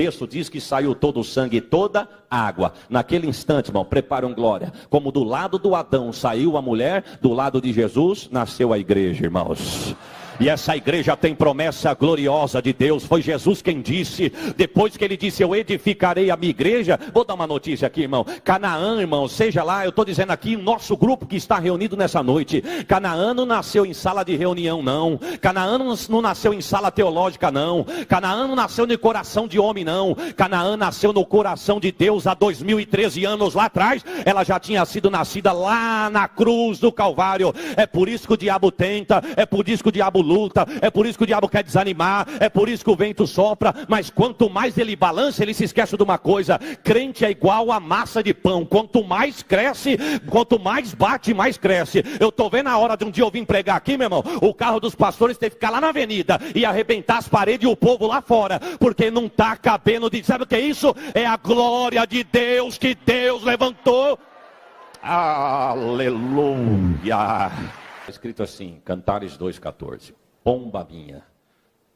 texto diz que saiu todo o sangue e toda a água. Naquele instante, irmão, preparam glória. Como do lado do Adão saiu a mulher, do lado de Jesus nasceu a igreja, irmãos. E essa igreja tem promessa gloriosa de Deus. Foi Jesus quem disse, depois que ele disse, eu edificarei a minha igreja. Vou dar uma notícia aqui, irmão. Canaã, irmão, seja lá, eu estou dizendo aqui, o nosso grupo que está reunido nessa noite. Canaã não nasceu em sala de reunião, não. Canaã não nasceu em sala teológica, não. Canaã não nasceu no coração de homem, não. Canaã nasceu no coração de Deus há 2013 anos lá atrás. Ela já tinha sido nascida lá na cruz do Calvário. É por isso que o diabo tenta, é por isso que o diabo luta, é por isso que o diabo quer desanimar, é por isso que o vento sopra, mas quanto mais ele balança, ele se esquece de uma coisa: crente é igual a massa de pão, quanto mais cresce, quanto mais bate, mais cresce. Eu estou vendo a hora de um dia eu vim pregar aqui, meu irmão, o carro dos pastores tem que ficar lá na avenida e arrebentar as paredes e o povo lá fora, porque não está cabendo de, sabe o que é isso? É a glória de Deus que Deus levantou. Aleluia. Escrito assim, Cantares 2,14. Pomba minha,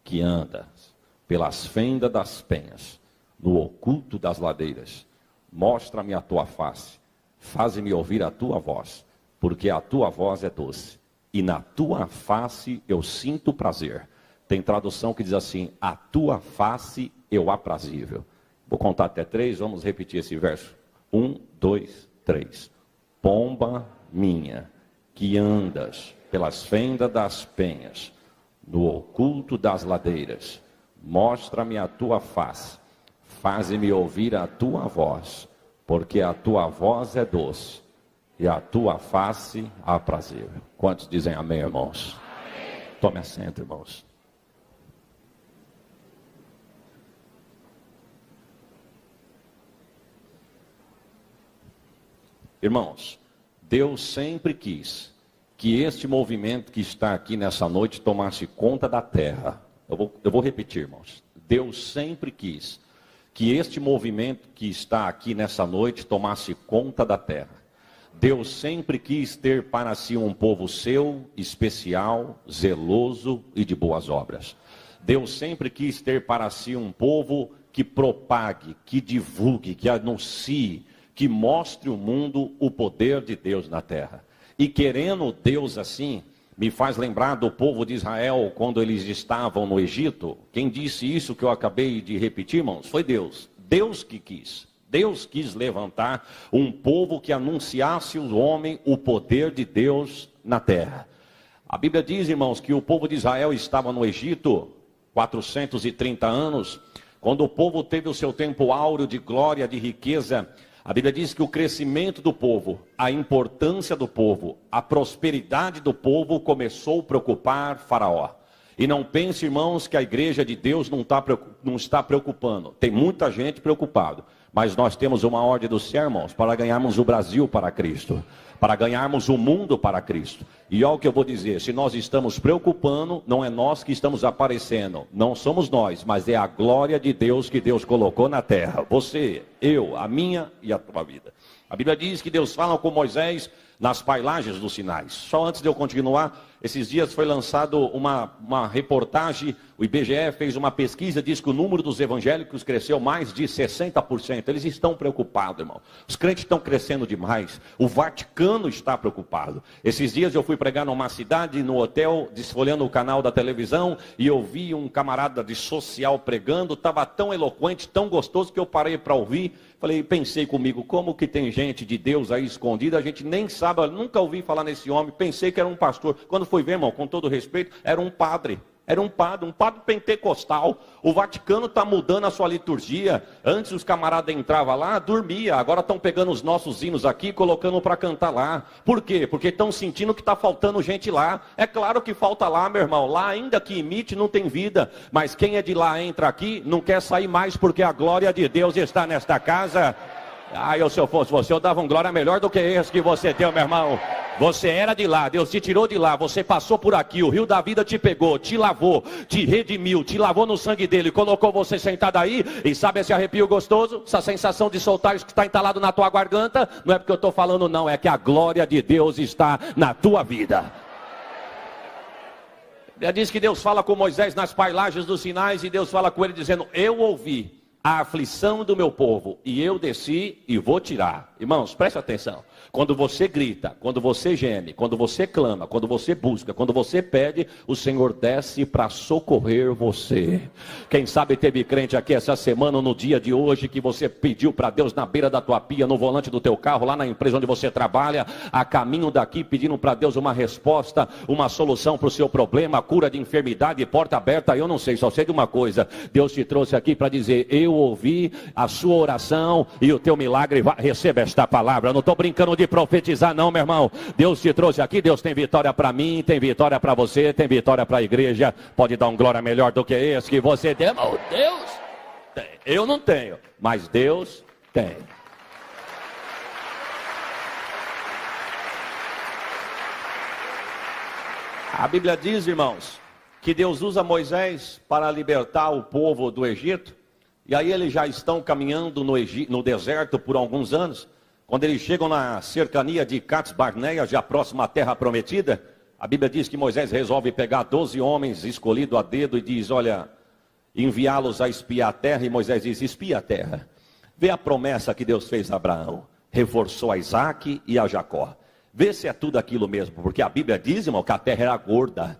que andas pelas fendas das penhas, no oculto das ladeiras, mostra-me a tua face, faze-me ouvir a tua voz, porque a tua voz é doce, e na tua face eu sinto prazer. Tem tradução que diz assim, a tua face eu aprazível. Vou contar até 3, vamos repetir esse verso. 1, 2, 3. Pomba minha, que andas pelas fendas das penhas, no oculto das ladeiras, mostra-me a tua face, faze-me ouvir a tua voz, porque a tua voz é doce, e a tua face aprazível. Quantos dizem amém, irmãos? Amém. Tome assento, irmãos. Irmãos, Deus sempre quis que este movimento que está aqui nessa noite tomasse conta da terra. Eu vou repetir, irmãos. Deus sempre quis que este movimento que está aqui nessa noite tomasse conta da terra. Deus sempre quis ter para si um povo seu, especial, zeloso e de boas obras. Deus sempre quis ter para si um povo que propague, que divulgue, que anuncie, que mostre ao mundo o poder de Deus na terra. E querendo Deus assim, me faz lembrar do povo de Israel quando eles estavam no Egito. Quem disse isso que eu acabei de repetir, irmãos, foi Deus. Deus que quis. Deus quis levantar um povo que anunciasse ao homem o poder de Deus na terra. A Bíblia diz, irmãos, que o povo de Israel estava no Egito 430 anos. Quando o povo teve o seu tempo áureo de glória, de riqueza, a Bíblia diz que o crescimento do povo, a importância do povo, a prosperidade do povo começou a preocupar Faraó. E não pense, irmãos, que a igreja de Deus não está preocupando. Tem muita gente preocupada. Mas nós temos uma ordem do céu, irmãos, para ganharmos o Brasil para Cristo, para ganharmos o mundo para Cristo. E olha o que eu vou dizer, se nós estamos preocupando, não é nós que estamos aparecendo, não somos nós, mas é a glória de Deus que Deus colocou na terra. Você, eu, a minha e a tua vida. A Bíblia diz que Deus fala com Moisés nas pailagens dos Sinais. Só antes de eu continuar, esses dias foi lançado uma reportagem, o IBGE fez uma pesquisa, diz que o número dos evangélicos cresceu mais de 60%. Eles estão preocupados, irmão. Os crentes estão crescendo demais. O Vaticano está preocupado. Esses dias eu fui pregar numa cidade, no hotel, desfolhando o canal da televisão, e eu vi um camarada de social pregando, estava tão eloquente, tão gostoso, que eu parei para ouvir. Falei, pensei comigo, como que tem gente de Deus aí escondida, a gente nem sabe, eu nunca ouvi falar nesse homem, pensei que era um pastor. Quando fui ver, irmão, com todo respeito, era um padre um padre pentecostal. O Vaticano está mudando a sua liturgia. Antes os camaradas entravam lá, dormia, agora estão pegando os nossos hinos aqui e colocando para cantar lá. Por quê? Porque estão sentindo que está faltando gente lá. É claro que falta lá, meu irmão, lá ainda que imite não tem vida, mas quem é de lá entra aqui, não quer sair mais, porque a glória de Deus está nesta casa. Se eu fosse você, eu dava um glória melhor do que esse que você deu, meu irmão. Você era de lá, Deus te tirou de lá, você passou por aqui, o rio da vida te pegou, te lavou, te redimiu, te lavou no sangue dele, colocou você sentado aí, e sabe esse arrepio gostoso? Essa sensação de soltar isso que está entalado na tua garganta? Não é porque eu estou falando não, é que a glória de Deus está na tua vida. Diz que Deus fala com Moisés nas pailagens dos Sinais, e Deus fala com ele dizendo, eu ouvi a aflição do meu povo, e eu desci e vou tirar. Irmãos, preste atenção. Quando você grita, quando você geme, quando você clama, quando você busca, quando você pede, o Senhor desce para socorrer você. Quem sabe teve crente aqui essa semana, no dia de hoje, que você pediu para Deus na beira da tua pia, no volante do teu carro, lá na empresa onde você trabalha, a caminho daqui, pedindo para Deus uma resposta, uma solução para o seu problema, cura de enfermidade, porta aberta. Eu não sei, só sei de uma coisa: Deus te trouxe aqui para dizer: eu ouvi a sua oração e o teu milagre, receba esta palavra. Eu não estou brincando de profetizar não, meu irmão. Deus te trouxe aqui, Deus tem vitória para mim, tem vitória para você, tem vitória para a igreja. Pode dar um glória melhor do que esse que você tem? Oh, Deus tem. Eu não tenho, mas Deus tem. A Bíblia diz, irmãos, que Deus usa Moisés para libertar o povo do Egito. E aí eles já estão caminhando no deserto por alguns anos. Quando eles chegam na cercania de Cades Barneia, já próximo à terra prometida, a Bíblia diz que Moisés resolve pegar 12 homens escolhidos a dedo e diz: olha, enviá-los a espiar a terra. E Moisés diz: espia a terra. Vê a promessa que Deus fez a Abraão. Reforçou a Isaac e a Jacó. Vê se é tudo aquilo mesmo. Porque a Bíblia diz, irmão, que a terra era gorda.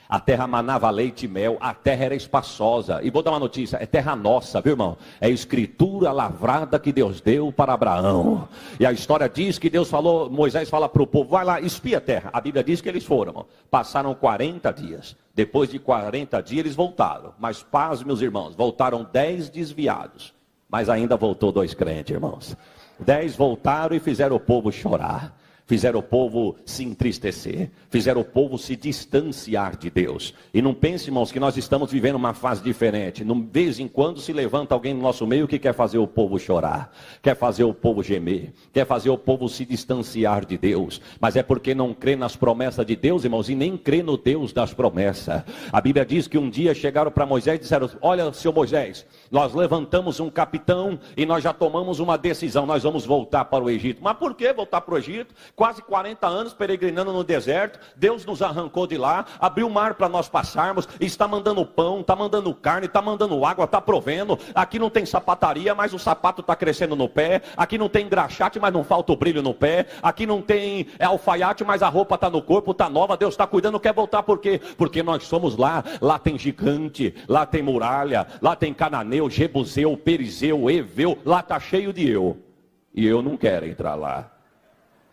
A terra manava leite e mel, a terra era espaçosa. E vou dar uma notícia: é terra nossa, viu, irmão? É escritura lavrada que Deus deu para Abraão. E a história diz que Deus falou, Moisés fala para o povo: vai lá, espia a terra. A Bíblia diz que eles foram, irmão. Passaram 40 dias. Depois de 40 dias eles voltaram. Mas paz, meus irmãos, voltaram 10 desviados. Mas ainda voltou 2 crentes, irmãos. 10 voltaram e fizeram o povo chorar. Fizeram o povo se entristecer, fizeram o povo se distanciar de Deus. E não pense, irmãos, que nós estamos vivendo uma fase diferente. De vez em quando se levanta alguém no nosso meio que quer fazer o povo chorar, quer fazer o povo gemer, quer fazer o povo se distanciar de Deus. Mas é porque não crê nas promessas de Deus, irmãos, e nem crê no Deus das promessas. A Bíblia diz que um dia chegaram para Moisés e disseram: olha, seu Moisés, nós levantamos um capitão e nós já tomamos uma decisão, nós vamos voltar para o Egito. Mas por que voltar para o Egito? Quase 40 anos peregrinando no deserto, Deus nos arrancou de lá, abriu o mar para nós passarmos, está mandando pão, está mandando carne, está mandando água, está provendo. Aqui não tem sapataria, mas o sapato está crescendo no pé. Aqui não tem engraxate, mas não falta o brilho no pé. Aqui não tem alfaiate, mas a roupa está no corpo, está nova. Deus está cuidando, quer voltar por quê? Porque nós somos lá, lá tem gigante, lá tem muralha, lá tem cananeu, jebuseu, perizeu, eveu, lá está cheio de eu. E eu não quero entrar lá.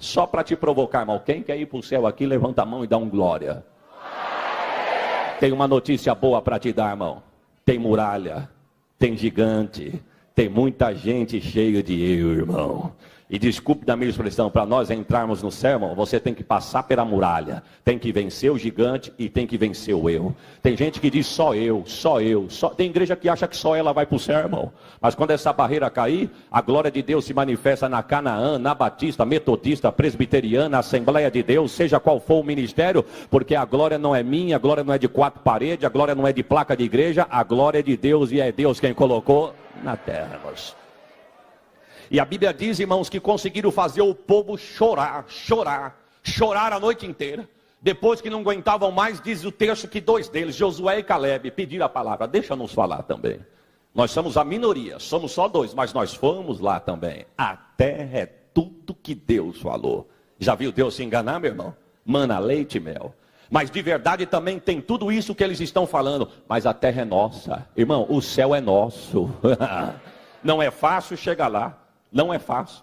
Só para te provocar, irmão. Quem quer ir para o céu aqui, levanta a mão e dá um glória. Tem uma notícia boa para te dar, irmão. Tem muralha, tem gigante, tem muita gente cheia de eu, irmão. E desculpe da minha expressão, para nós entrarmos no céu, irmão, você tem que passar pela muralha. Tem que vencer o gigante e tem que vencer o eu. Tem gente que diz só eu, só eu. Tem igreja que acha que só ela vai para o céu, irmão. Mas quando essa barreira cair, a glória de Deus se manifesta na Canaã, na Batista, Metodista, Presbiteriana, Assembleia de Deus, seja qual for o ministério. Porque a glória não é minha, a glória não é de 4 paredes, a glória não é de placa de igreja. A glória é de Deus e é Deus quem colocou na terra, irmãos. E a Bíblia diz, irmãos, que conseguiram fazer o povo chorar a noite inteira. Depois que não aguentavam mais, diz o texto que 2 deles, Josué e Caleb, pediram a palavra. Deixa-nos falar também. Nós somos a minoria, somos só 2, mas nós fomos lá também. A terra é tudo que Deus falou. Já viu Deus se enganar, meu irmão? Mana, leite e mel. Mas de verdade também tem tudo isso que eles estão falando. Mas a terra é nossa. Irmão, o céu é nosso. Não é fácil chegar lá. Não é fácil.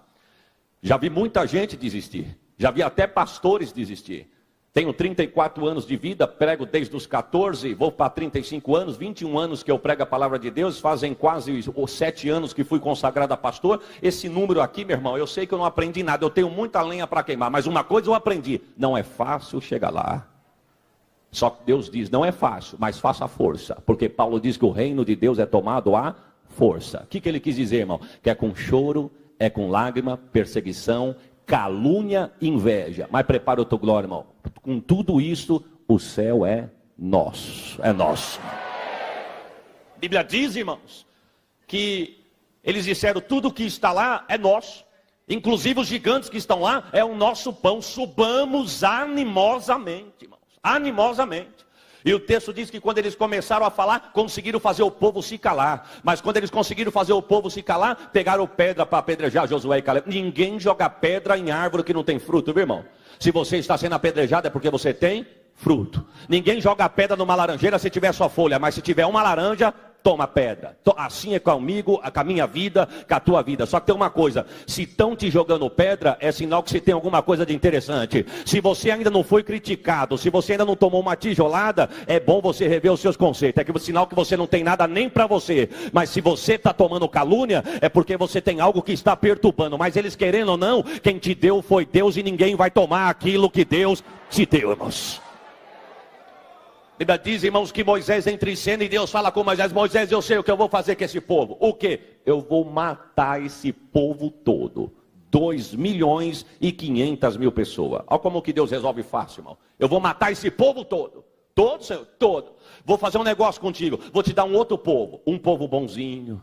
Já vi muita gente desistir. Já vi até pastores desistir. Tenho 34 anos de vida, prego desde os 14, vou para 35 anos, 21 anos que eu prego a palavra de Deus, fazem quase 7 anos que fui consagrado a pastor. Esse número aqui, meu irmão, eu sei que eu não aprendi nada, eu tenho muita lenha para queimar, mas uma coisa eu aprendi: não é fácil chegar lá. Só que Deus diz, não é fácil, mas faça a força, porque Paulo diz que o reino de Deus é tomado a força. O que ele quis dizer, irmão? Que é com choro, é com lágrima, perseguição, calúnia, inveja. Mas prepara a tua glória, irmão. Com tudo isso, o céu é nosso. É nosso. A Bíblia diz, irmãos, que eles disseram: tudo que está lá é nosso. Inclusive os gigantes que estão lá é o nosso pão. Subamos animosamente, irmãos. Animosamente. E o texto diz que quando eles começaram a falar, conseguiram fazer o povo se calar. Mas quando eles conseguiram fazer o povo se calar, pegaram pedra para apedrejar Josué e Caleb. Ninguém joga pedra em árvore que não tem fruto, viu, irmão? Se você está sendo apedrejado é porque você tem fruto. Ninguém joga pedra numa laranjeira se tiver só folha, mas se tiver uma laranja, toma pedra. Assim é comigo, com a minha vida, com a tua vida. Só que tem uma coisa, se estão te jogando pedra, é sinal que você tem alguma coisa de interessante. Se você ainda não foi criticado, se você ainda não tomou uma tijolada, é bom você rever os seus conceitos. É que sinal que você não tem nada nem para você. Mas se você está tomando calúnia, é porque você tem algo que está perturbando. Mas eles querendo ou não, quem te deu foi Deus e ninguém vai tomar aquilo que Deus te deu, irmãos. A Bíblia diz, irmãos, que Moisés entra em cena e Deus fala com Moisés: Moisés, eu sei o que eu vou fazer com esse povo. O quê? Eu vou matar esse povo todo. 2.500.000 pessoas. Olha como que Deus resolve fácil, irmão. Eu vou matar esse povo todo. Todo, Senhor, todo. Vou fazer um negócio contigo. Vou te dar um outro povo. Um povo bonzinho.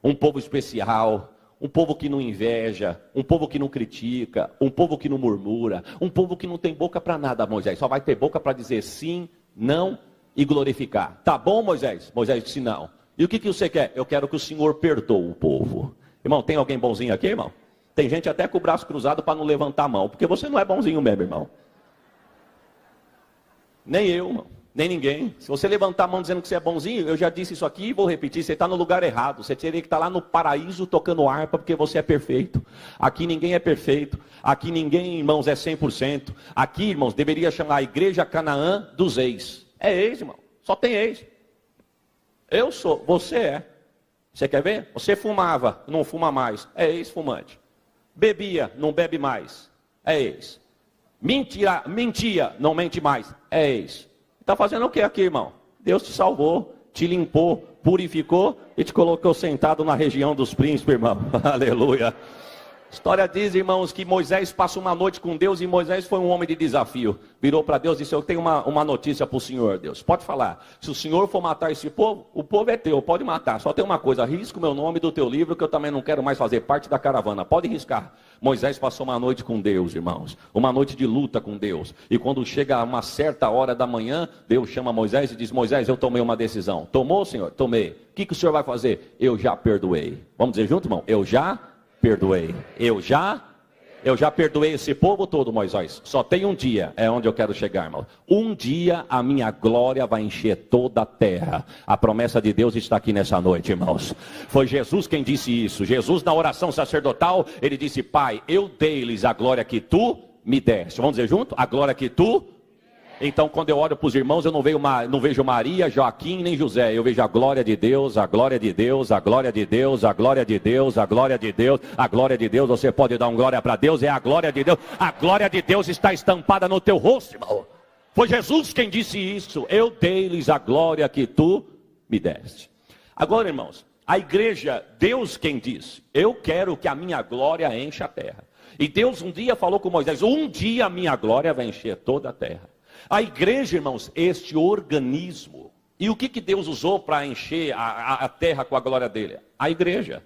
Um povo especial. Um povo que não inveja. Um povo que não critica. Um povo que não murmura. Um povo que não tem boca para nada, Moisés. Só vai ter boca para dizer sim, não e glorificar. Tá bom, Moisés? Moisés disse não. E o que você quer? Eu quero que o Senhor perdoe o povo. Irmão, tem alguém bonzinho aqui, irmão? Tem gente até com o braço cruzado para não levantar a mão, porque você não é bonzinho mesmo, irmão. Nem eu, irmão. Nem ninguém. Se você levantar a mão dizendo que você é bonzinho, eu já disse isso aqui e vou repetir, você está no lugar errado. Você teria que estar lá no paraíso tocando harpa, porque você é perfeito. Aqui ninguém é perfeito. Aqui ninguém, irmãos, é 100%. Aqui, irmãos, deveria chamar a igreja Canaã dos ex. É ex, irmão. Só tem ex. Eu sou, você é. Você quer ver? Você fumava, não fuma mais. É ex-fumante. Bebia, não bebe mais. É ex. Mentia, não mente mais. É ex. Está fazendo o que aqui, irmão? Deus te salvou, te limpou, purificou e te colocou sentado na região dos príncipes, irmão. Aleluia. A história diz, irmãos, que Moisés passa uma noite com Deus e Moisés foi um homem de desafio. Virou para Deus e disse: eu tenho uma notícia para o Senhor, Deus. Pode falar. Se o Senhor for matar esse povo, o povo é teu, pode matar. Só tem uma coisa, risca o meu nome do teu livro, que eu também não quero mais fazer parte da caravana. Pode riscar. Moisés passou uma noite com Deus, irmãos. Uma noite de luta com Deus. E quando chega a uma certa hora da manhã, Deus chama Moisés e diz: Moisés, eu tomei uma decisão. Tomou, Senhor? Tomei. O que o Senhor vai fazer? Eu já perdoei. Vamos dizer junto, irmão? Eu já perdoei. Eu já perdoei esse povo todo, Moisés. Só tem um dia, é onde eu quero chegar, irmão. Um dia a minha glória vai encher toda a terra. A promessa de Deus está aqui nessa noite, irmãos. Foi Jesus quem disse isso. Jesus, na oração sacerdotal, ele disse: Pai, eu dei-lhes a glória que tu me deste. Vamos dizer junto? A glória que tu. Então, quando eu olho para os irmãos, eu não vejo Maria, Joaquim, nem José. Eu vejo a glória de Deus, a glória de Deus, a glória de Deus, a glória de Deus, a glória de Deus, a glória de Deus. Você pode dar uma glória para Deus, é a glória de Deus. A glória de Deus está estampada no teu rosto, irmão. Foi Jesus quem disse isso. Eu dei-lhes a glória que tu me deste. Agora, irmãos, a igreja, Deus quem disse: eu quero que a minha glória encha a terra. E Deus um dia falou com Moisés: um dia a minha glória vai encher toda a terra. A igreja, irmãos, este organismo. E o que Deus usou para encher a terra com a glória dele? A igreja.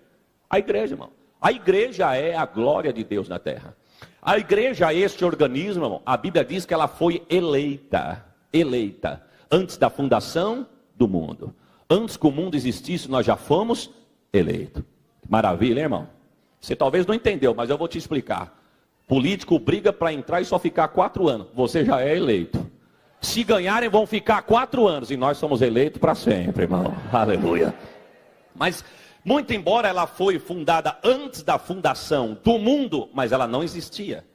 A igreja, irmão. A igreja é a glória de Deus na terra. A igreja, este organismo, irmão, a Bíblia diz que ela foi eleita. Eleita. Antes da fundação do mundo. Antes que o mundo existisse, nós já fomos eleitos. Maravilha, hein, irmão? Você talvez não entendeu, mas eu vou te explicar. Político briga para entrar e só ficar 4 anos. Você já é eleito. Se ganharem, vão ficar 4 anos. E nós somos eleitos para sempre, irmão. Aleluia. Mas, muito embora ela foi fundada antes da fundação do mundo, mas ela não existia.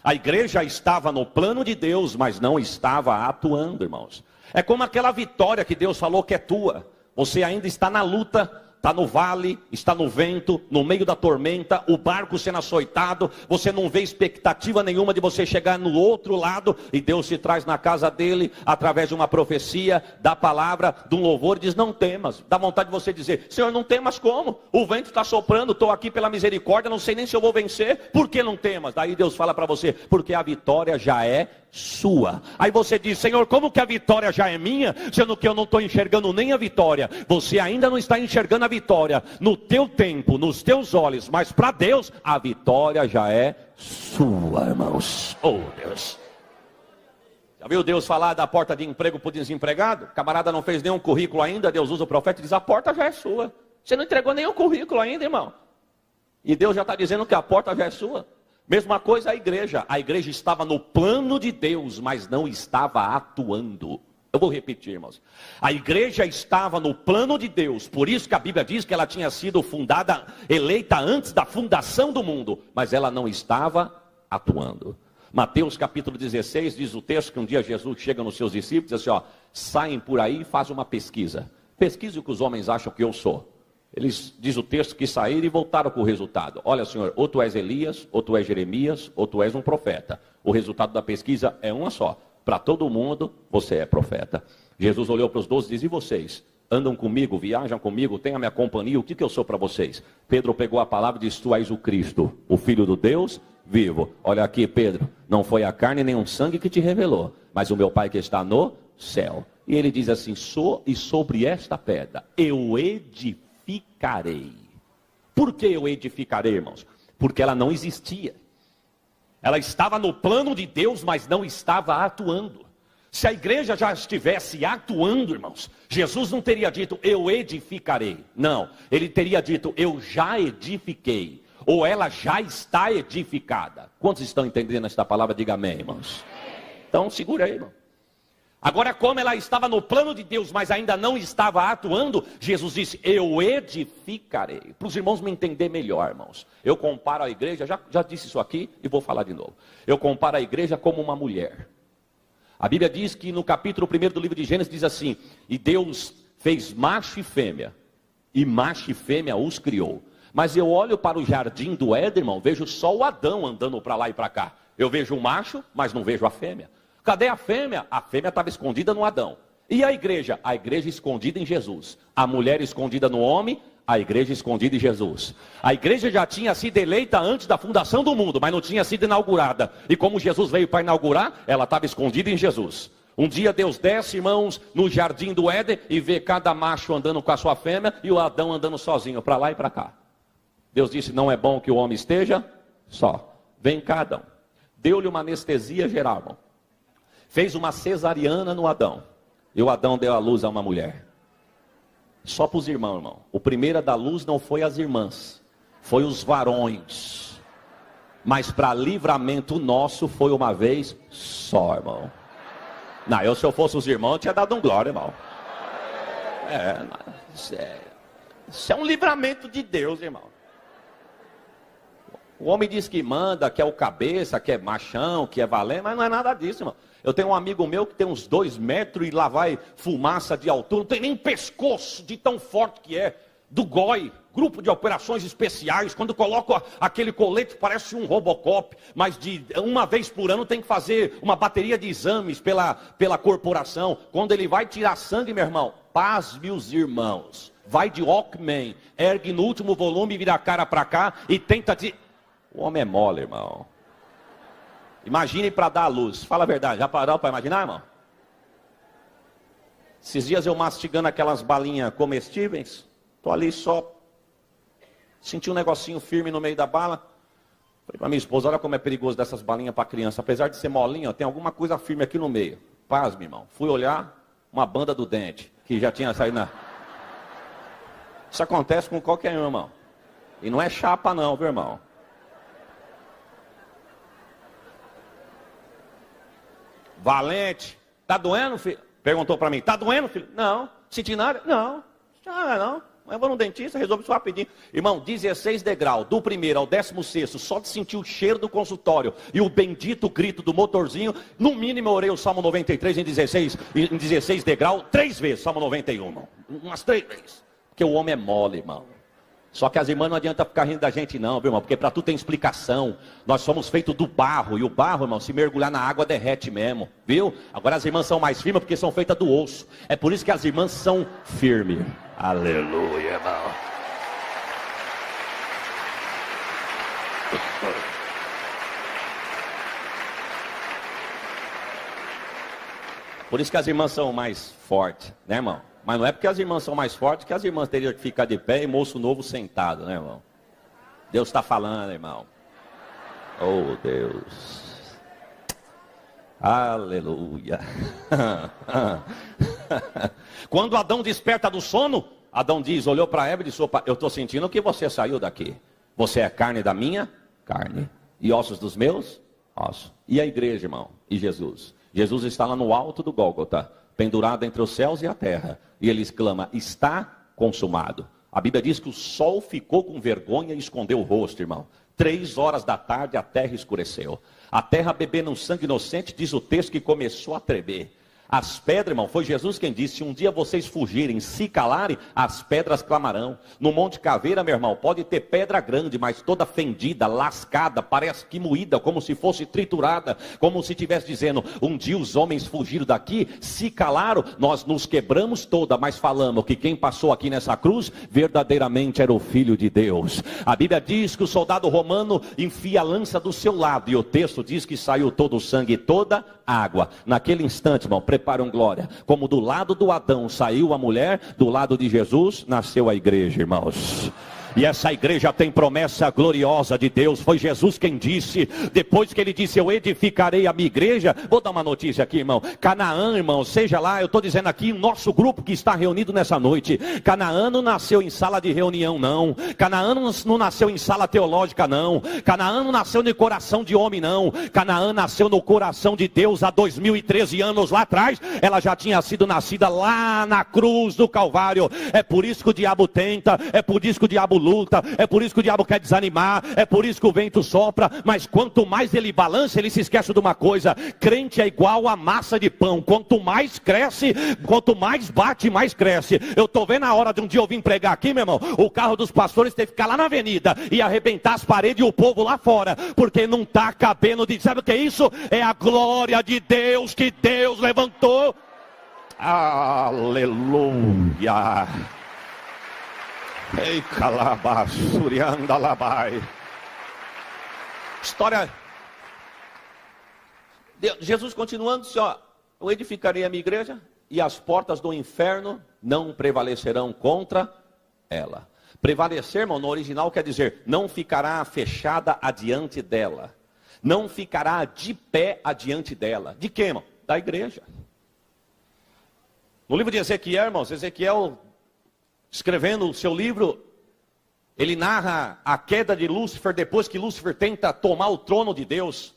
A igreja estava no plano de Deus, mas não estava atuando, irmãos. É como aquela vitória que Deus falou que é tua. Você ainda está na luta. Está no vale, está no vento, no meio da tormenta, o barco sendo açoitado, você não vê expectativa nenhuma de você chegar no outro lado, e Deus te traz na casa dele, através de uma profecia, da palavra, de um louvor, e diz: não temas. Dá vontade de você dizer: Senhor, não temas como? O vento está soprando, estou aqui pela misericórdia, não sei nem se eu vou vencer, por que não temas? Daí Deus fala para você: porque a vitória já é sua. Aí você diz: Senhor, como que a vitória já é minha, sendo que eu não estou enxergando nem a vitória? Você ainda não está enxergando a vitória no teu tempo, nos teus olhos, mas para Deus a vitória já é sua, irmãos. Oh, Deus. Já viu Deus falar da porta de emprego para o desempregado? O camarada não fez nenhum currículo ainda, Deus usa o profeta e diz, a porta já é sua. Você não entregou nenhum currículo ainda, irmão. E Deus já está dizendo que a porta já é sua. Mesma coisa a igreja estava no plano de Deus, mas não estava atuando. Eu vou repetir, irmãos. A igreja estava no plano de Deus, por isso que a Bíblia diz que ela tinha sido fundada, eleita antes da fundação do mundo, mas ela não estava atuando. Mateus capítulo 16 diz o texto que um dia Jesus chega nos seus discípulos e diz assim, ó, saem por aí e fazem uma pesquisa. Pesquise o que os homens acham que eu sou. Eles, diz o texto, que saíram e voltaram com o resultado. Olha, Senhor, ou tu és Elias, ou tu és Jeremias, ou tu és um profeta. O resultado da pesquisa é uma só. Para todo mundo, você é profeta. Jesus olhou para os 12 e disse, e vocês? Andam comigo, viajam comigo, têm a minha companhia, o que eu sou para vocês? Pedro pegou a palavra e disse, tu és o Cristo, o Filho do Deus vivo. Olha aqui, Pedro, não foi a carne nem o sangue que te revelou, mas o meu Pai que está no céu. E ele diz assim, e sobre esta pedra eu edificarei. Por que eu edificarei, irmãos? Porque ela não existia. Ela estava no plano de Deus, mas não estava atuando. Se a igreja já estivesse atuando, irmãos, Jesus não teria dito, eu edificarei. Não, ele teria dito, eu já edifiquei. Ou ela já está edificada. Quantos estão entendendo esta palavra? Diga amém, irmãos. Então, segura aí, irmão. Agora, como ela estava no plano de Deus, mas ainda não estava atuando, Jesus disse, eu edificarei. Para os irmãos me entender melhor, irmãos. Eu comparo a igreja, já disse isso aqui e vou falar de novo. Eu comparo a igreja como uma mulher. A Bíblia diz que no capítulo 1 do livro de Gênesis diz assim, e Deus fez macho e fêmea, e macho e fêmea os criou. Mas eu olho para o jardim do Éden, irmão, vejo só o Adão andando para lá e para cá. Eu vejo o macho, mas não vejo a fêmea. Cadê a fêmea? A fêmea estava escondida no Adão. E a igreja? A igreja escondida em Jesus. A mulher escondida no homem, a igreja escondida em Jesus. A igreja já tinha sido eleita antes da fundação do mundo, mas não tinha sido inaugurada. E como Jesus veio para inaugurar, ela estava escondida em Jesus. Um dia Deus desce, irmãos, no jardim do Éden e vê cada macho andando com a sua fêmea e o Adão andando sozinho, para lá e para cá. Deus disse, não é bom que o homem esteja só. Vem cá, Adão. Deu-lhe uma anestesia geral, irmão. Fez uma cesariana no Adão. E o Adão deu à luz a uma mulher. Só para os irmãos, irmão. O primeiro a dar luz não foi as irmãs. Foi os varões. Mas para livramento nosso foi uma vez só, irmão. Não, se eu fosse os irmãos, eu tinha dado um glória, irmão. Isso é um livramento de Deus, irmão. O homem diz que manda, que é o cabeça, que é machão, que é valente, mas não é nada disso, irmão. Eu tenho um amigo meu que tem uns 2 metros e lá vai fumaça de altura, não tem nem pescoço de tão forte que é, do GOI, Grupo de Operações Especiais, quando coloca aquele colete parece um Robocop, mas de uma vez por ano tem que fazer uma bateria de exames pela corporação. Quando ele vai tirar sangue, meu irmão, pasme os irmãos, vai de Walkman, ergue no último volume, vira a cara para cá e tenta dizer... O homem é mole, irmão. Imagine para dar a luz. Fala a verdade, já parou para imaginar, irmão? Esses dias eu mastigando aquelas balinhas comestíveis. Estou ali só. Senti um negocinho firme no meio da bala. Falei para minha esposa, olha como é perigoso dessas balinhas para criança. Apesar de ser molinha, tem alguma coisa firme aqui no meio. Pasme, irmão. Fui olhar, uma banda do dente. Que já tinha saído na... Isso acontece com qualquer um, irmão. E não é chapa não, viu, irmão? Valente, tá doendo, filho? Perguntou para mim, tá doendo, filho? Não, senti nada? Não, não, eu vou no dentista, resolve isso rapidinho. Irmão, 16 degraus, do primeiro ao 16º, só de sentir o cheiro do consultório e o bendito grito do motorzinho, no mínimo eu orei o Salmo 93 em 16 degraus, 3 vezes, Salmo 91, irmão, umas 3 vezes, porque o homem é mole, irmão. Só que as irmãs não adianta ficar rindo da gente não, viu, irmão? Porque para tudo tem explicação. Nós somos feitos do barro. E o barro, irmão, se mergulhar na água derrete mesmo, viu? Agora as irmãs são mais firmes porque são feitas do osso. É por isso que as irmãs são firmes. Aleluia, irmão. Por isso que as irmãs são mais fortes, né, irmão? Mas não é porque as irmãs são mais fortes que as irmãs teriam que ficar de pé e moço novo sentado, né, irmão? Deus está falando, irmão. Oh, Deus. Aleluia. Quando Adão desperta do sono, Adão diz, olhou para Eva e disse, opa, eu estou sentindo que você saiu daqui. Você é carne da minha carne e ossos dos meus ossos. E a igreja, irmão, e Jesus? Jesus está lá no alto do Gólgota, pendurado entre os céus e a terra. E ele exclama, está consumado. A Bíblia diz que o sol ficou com vergonha e escondeu o rosto, irmão. 3 horas da tarde a terra escureceu. A terra bebendo um sangue inocente, diz o texto que começou a tremer. As pedras, irmão, foi Jesus quem disse, se um dia vocês fugirem, se calarem, as pedras clamarão. No Monte Caveira, meu irmão, pode ter pedra grande, mas toda fendida, lascada, parece que moída, como se fosse triturada, como se estivesse dizendo, um dia os homens fugiram daqui, se calaram, nós nos quebramos toda, mas falamos que quem passou aqui nessa cruz, verdadeiramente era o Filho de Deus. A Bíblia diz que o soldado romano enfia a lança do seu lado, e o texto diz que saiu todo o sangue e toda a água. Naquele instante, irmão, preparam glória. Como do lado do Adão saiu a mulher, do lado de Jesus nasceu a igreja, irmãos. E essa igreja tem promessa gloriosa de Deus. Foi Jesus quem disse, depois que ele disse, eu edificarei a minha igreja. Vou dar uma notícia aqui, irmão. Canaã, irmão, seja lá, eu estou dizendo aqui, nosso grupo que está reunido nessa noite. Canaã não nasceu em sala de reunião, não. Canaã não nasceu em sala teológica, não. Canaã não nasceu no coração de homem, não. Canaã nasceu no coração de Deus há 2013 anos lá atrás. Ela já tinha sido nascida lá na cruz do Calvário. É por isso que o diabo tenta, é por isso que o diabo luta, é por isso que o diabo quer desanimar, é por isso que o vento sopra, mas quanto mais ele balança, ele se esquece de uma coisa, crente é igual a massa de pão, quanto mais cresce, quanto mais bate, mais cresce. Eu estou vendo a hora de um dia eu vim pregar aqui, meu irmão, o carro dos pastores teve que ficar lá na avenida, e arrebentar as paredes e o povo lá fora, porque não está cabendo, sabe o que é isso? É a glória de Deus, que Deus levantou. Aleluia. Ei, calabasurianda labai. História. Jesus continuando, disse, ó, eu edificarei a minha igreja e as portas do inferno não prevalecerão contra ela. Prevalecer, irmão, no original quer dizer, não ficará fechada adiante dela. Não ficará de pé adiante dela. De quê, irmão? Da igreja. No livro de Ezequiel, irmãos, Ezequiel, escrevendo o seu livro, ele narra a queda de Lúcifer, depois que Lúcifer tenta tomar o trono de Deus.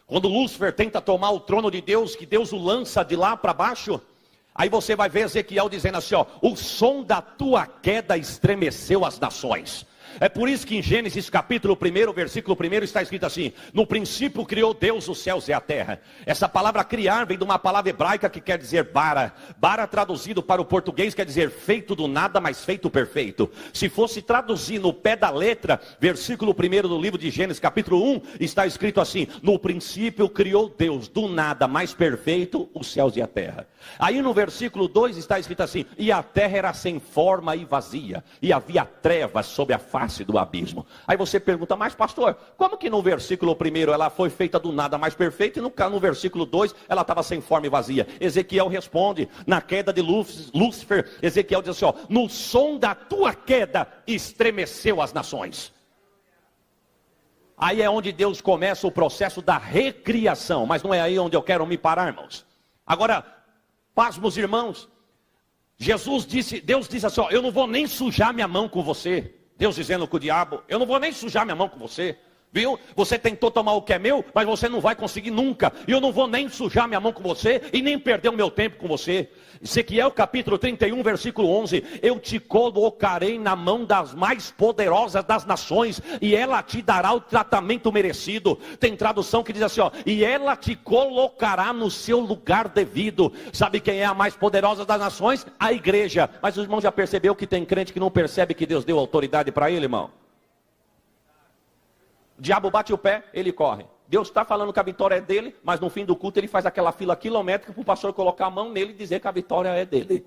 Quando Lúcifer tenta tomar o trono de Deus, que Deus o lança de lá para baixo, aí você vai ver Ezequiel dizendo assim, ó, o som da tua queda estremeceu as nações. É por isso que em Gênesis capítulo 1, versículo 1 está escrito assim, no princípio criou Deus os céus e a terra. Essa palavra criar vem de uma palavra hebraica que quer dizer bara. Bara traduzido para o português quer dizer feito do nada, mas feito perfeito. Se fosse traduzir no pé da letra, versículo 1 do livro de Gênesis capítulo 1, está escrito assim, no princípio criou Deus do nada, mais perfeito, os céus e a terra. Aí no versículo 2 está escrito assim, e a terra era sem forma e vazia, e havia trevas sobre a face do abismo. Aí você pergunta, mas pastor, como que no versículo 1 ela foi feita do nada mais perfeita e no versículo 2 ela estava sem forma e vazia? Ezequiel responde, na queda de Lúcifer, Ezequiel diz assim, ó, no som da tua queda estremeceu as nações. Aí é onde Deus começa o processo da recriação, mas não é aí onde eu quero me parar, irmãos. Agora, pasmos, irmãos, Deus disse assim, ó, eu não vou nem sujar minha mão com você. Deus dizendo com o diabo, eu não vou nem sujar minha mão com você. Viu? Você tentou tomar o que é meu, mas você não vai conseguir nunca. E eu não vou nem sujar minha mão com você e nem perder o meu tempo com você. Ezequiel capítulo 31, versículo 11. Eu te colocarei na mão das mais poderosas das nações e ela te dará o tratamento merecido. Tem tradução que diz assim, ó, e ela te colocará no seu lugar devido. Sabe quem é a mais poderosa das nações? A igreja. Mas os irmãos já percebeu que tem crente que não percebe que Deus deu autoridade para ele, irmão? O diabo bate o pé, ele corre. Deus está falando que a vitória é dele, mas no fim do culto ele faz aquela fila quilométrica para o pastor colocar a mão nele e dizer que a vitória é dele.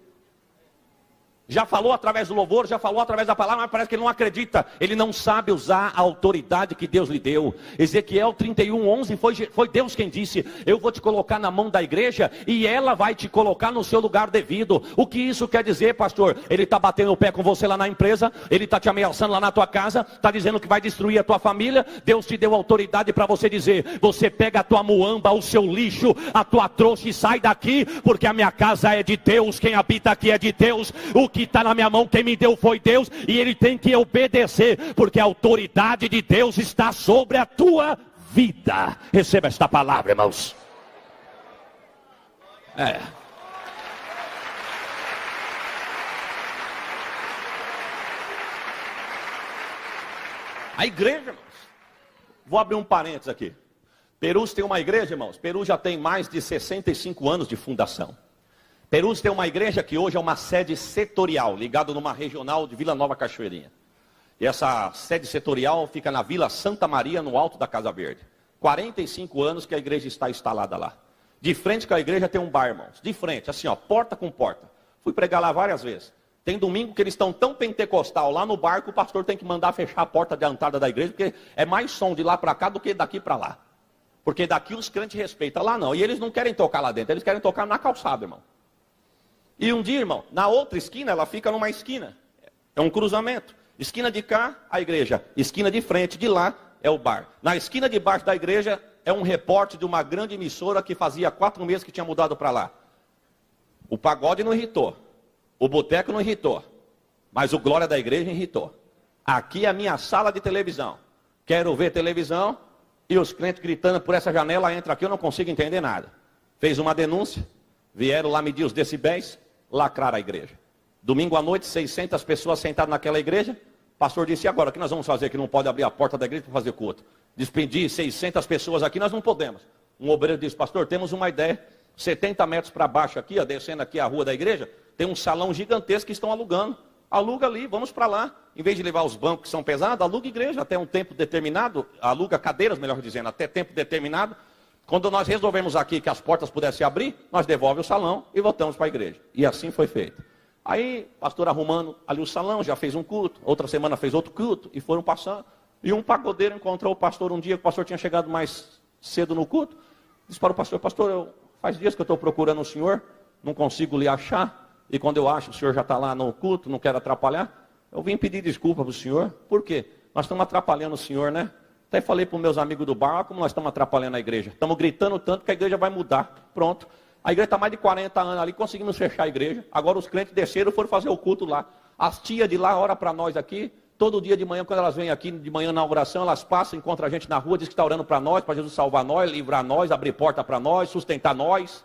Já falou através do louvor, já falou através da palavra, mas parece que ele não acredita. Ele não sabe usar a autoridade que Deus lhe deu. Ezequiel 31:11 foi Deus quem disse: eu vou te colocar na mão da igreja e ela vai te colocar no seu lugar devido. O que isso quer dizer, pastor? Ele está batendo o pé com você lá na empresa, ele está te ameaçando lá na tua casa, está dizendo que vai destruir a tua família. Deus te deu autoridade para você dizer: você pega a tua muamba, o seu lixo, a tua trouxa e sai daqui, porque a minha casa é de Deus, quem habita aqui é de Deus. O que está na minha mão, quem me deu foi Deus, e ele tem que obedecer, porque a autoridade de Deus está sobre a tua vida. Receba esta palavra, irmãos. A igreja, irmãos, vou abrir um parênteses aqui. Perus tem uma igreja, irmãos. Perus já tem mais de 65 anos de fundação. Perus tem uma igreja que hoje é uma sede setorial, ligada numa regional de Vila Nova Cachoeirinha. E essa sede setorial fica na Vila Santa Maria, no alto da Casa Verde. 45 anos que a igreja está instalada lá. De frente com a igreja tem um bar, irmãos. De frente, assim ó, porta com porta. Fui pregar lá várias vezes. Tem domingo que eles estão tão pentecostal lá no bar que o pastor tem que mandar fechar a porta de entrada da igreja, porque é mais som de lá para cá do que daqui para lá. Porque daqui os crentes respeitam, lá não. E eles não querem tocar lá dentro, eles querem tocar na calçada, irmão. E um dia, irmão, na outra esquina, ela fica numa esquina. É um cruzamento. Esquina de cá, a igreja. Esquina de frente, de lá, é o bar. Na esquina de baixo da igreja, é um repórter de uma grande emissora que fazia 4 meses que tinha mudado para lá. O pagode não irritou. O boteco não irritou. Mas o glória da igreja irritou. Aqui é a minha sala de televisão. Quero ver televisão e os crentes gritando por essa janela, entra aqui, eu não consigo entender nada. Fez uma denúncia, vieram lá medir os decibéis, lacraram a igreja. Domingo à noite, 600 pessoas sentadas naquela igreja. O pastor disse: e agora, o que nós vamos fazer? Que não pode abrir a porta da igreja para fazer culto. Despedir 600 pessoas aqui, nós não podemos. Um obreiro disse: pastor, temos uma ideia. 70 metros para baixo aqui, ó, descendo aqui a rua da igreja, tem um salão gigantesco que estão alugando. Aluga ali, vamos para lá. Em vez de levar os bancos que são pesados, aluga a igreja até um tempo determinado. Aluga cadeiras, melhor dizendo, até tempo determinado. Quando nós resolvemos aqui que as portas pudessem abrir, nós devolvemos o salão e voltamos para a igreja. E assim foi feito. Aí, pastor arrumando ali o salão, já fez um culto. Outra semana fez outro culto e foram passando. E um pagodeiro encontrou o pastor um dia, que o pastor tinha chegado mais cedo no culto. Disse para o pastor: pastor, faz dias que eu estou procurando o senhor, não consigo lhe achar. E quando eu acho, o senhor já está lá no culto, não quero atrapalhar. Eu vim pedir desculpa para o senhor. Por quê? Nós estamos atrapalhando o senhor, né? Até falei para os meus amigos do bar: como nós estamos atrapalhando a igreja. Estamos gritando tanto que a igreja vai mudar. Pronto. A igreja está mais de 40 anos ali, conseguimos fechar a igreja. Agora os crentes desceram e foram fazer o culto lá. As tias de lá oram para nós aqui. Todo dia de manhã, quando elas vêm aqui de manhã na oração, elas passam, encontram a gente na rua, diz que está orando para nós, para Jesus salvar nós, livrar nós, abrir porta para nós, sustentar nós.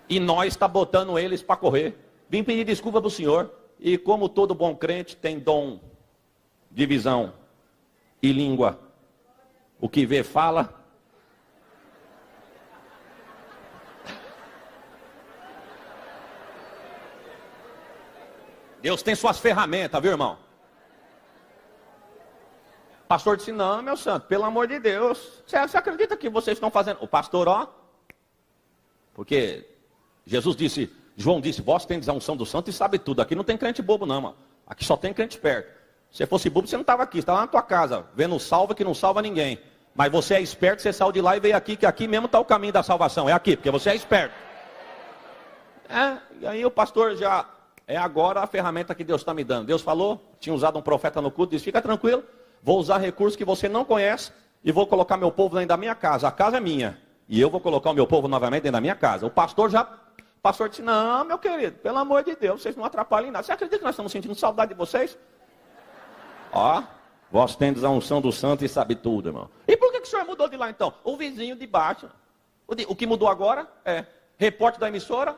E nós está botando eles para correr. Vim pedir desculpa para o senhor. E como todo bom crente tem dom de visão e língua, o que vê fala. Deus tem suas ferramentas, viu, irmão? O pastor disse: não, meu santo, pelo amor de Deus, você acredita que vocês estão fazendo? O pastor, ó, porque Jesus disse, João disse: vós tendes a unção do santo e sabe tudo. Aqui não tem crente bobo não, mano. Aqui só tem crente esperto. Se você fosse bobo, você não estava aqui, você estava na tua casa, vendo salva que não salva ninguém. Mas você é esperto, você saiu de lá e veio aqui, que aqui mesmo está o caminho da salvação. É aqui, porque você é esperto. E aí o pastor já... É agora a ferramenta que Deus está me dando. Deus falou, tinha usado um profeta no culto, disse: fica tranquilo, vou usar recursos que você não conhece e vou colocar meu povo dentro da minha casa. A casa é minha. E eu vou colocar o meu povo novamente dentro da minha casa. O pastor disse: não, meu querido, pelo amor de Deus, vocês não atrapalhem nada. Você acredita que nós estamos sentindo saudade de vocês? Ó, vós tendes a unção do santo e sabe tudo, irmão. E por que o senhor mudou de lá então? O vizinho de baixo. O que mudou agora? Repórter da emissora?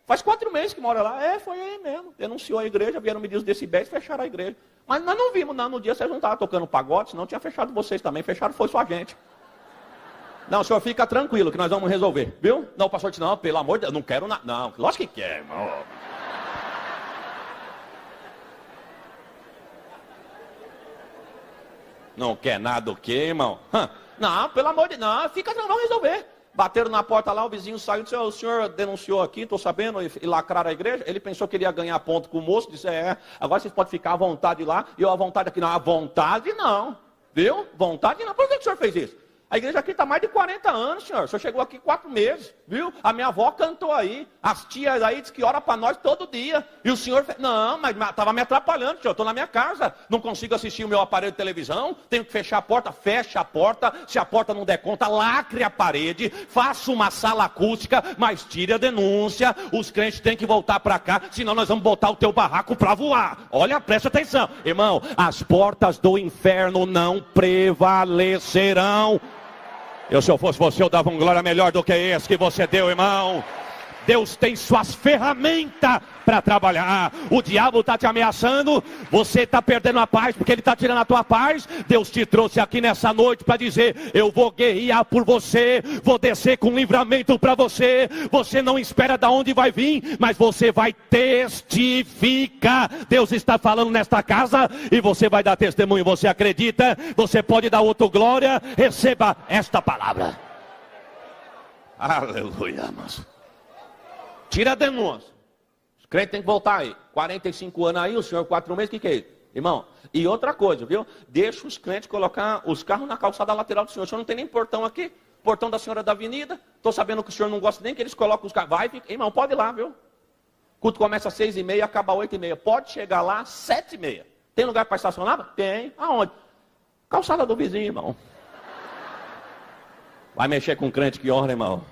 Faz 4 meses que mora lá. Foi aí mesmo. Denunciou a igreja, vieram medir os decibéis, fecharam a igreja. Mas nós não vimos, não. No dia vocês não estavam tocando pagode, senão tinha fechado vocês também. Fecharam, foi só a gente. Não, o senhor fica tranquilo que nós vamos resolver, viu? Não, o pastor disse: não, pelo amor de Deus, não quero nada. Não, lógico que quer, irmão. Não quer nada o quê, irmão? Não, pelo amor de Deus, não, fica, não, vamos resolver. Bateram na porta lá, o vizinho saiu e disse, o senhor denunciou aqui, estou sabendo, e lacraram a igreja. Ele pensou que ele ia ganhar ponto com o moço, disse, agora vocês podem ficar à vontade lá, e eu à vontade aqui. Não, à vontade não, viu? Vontade não. Por que o senhor fez isso? A igreja aqui está mais de 40 anos, senhor. O senhor chegou aqui 4 meses, viu? A minha avó cantou aí. As tias aí dizem que ora para nós todo dia. E o senhor fez... Não, mas estava me atrapalhando, senhor. Estou na minha casa. Não consigo assistir o meu aparelho de televisão. Tenho que fechar a porta. Fecha a porta. Se a porta não der conta, lacre a parede. Faça uma sala acústica, mas tire a denúncia. Os crentes têm que voltar para cá. Senão nós vamos botar o teu barraco para voar. Olha, presta atenção. Irmão, as portas do inferno não prevalecerão. Se eu fosse você, eu dava um glória melhor do que esse que você deu, irmão. Deus tem suas ferramentas para trabalhar. O diabo está te ameaçando, você está perdendo a paz, porque ele está tirando a tua paz. Deus te trouxe aqui nessa noite para dizer, eu vou guerrear por você, vou descer com livramento para você. Você não espera de onde vai vir, mas você vai testificar. Deus está falando nesta casa, e você vai dar testemunho. Você acredita? Você pode dar outro glória? Receba esta palavra. Aleluia, amados. Tira a denúncia. Os crentes têm que voltar aí. 45 anos aí, o senhor 4 meses, o que é isso? Irmão, e outra coisa, viu? Deixa os crentes colocar os carros na calçada lateral do senhor. O senhor não tem nem portão aqui. Portão da senhora da avenida. Estou sabendo que o senhor não gosta nem que eles colocam os carros. Vai, fica. Irmão, pode ir lá, viu? O culto começa às 6h30, acaba às 8h30. Pode chegar lá às 7h30. Tem lugar para estacionar? Tem. Aonde? Calçada do vizinho, irmão. Vai mexer com crente que ora, irmão.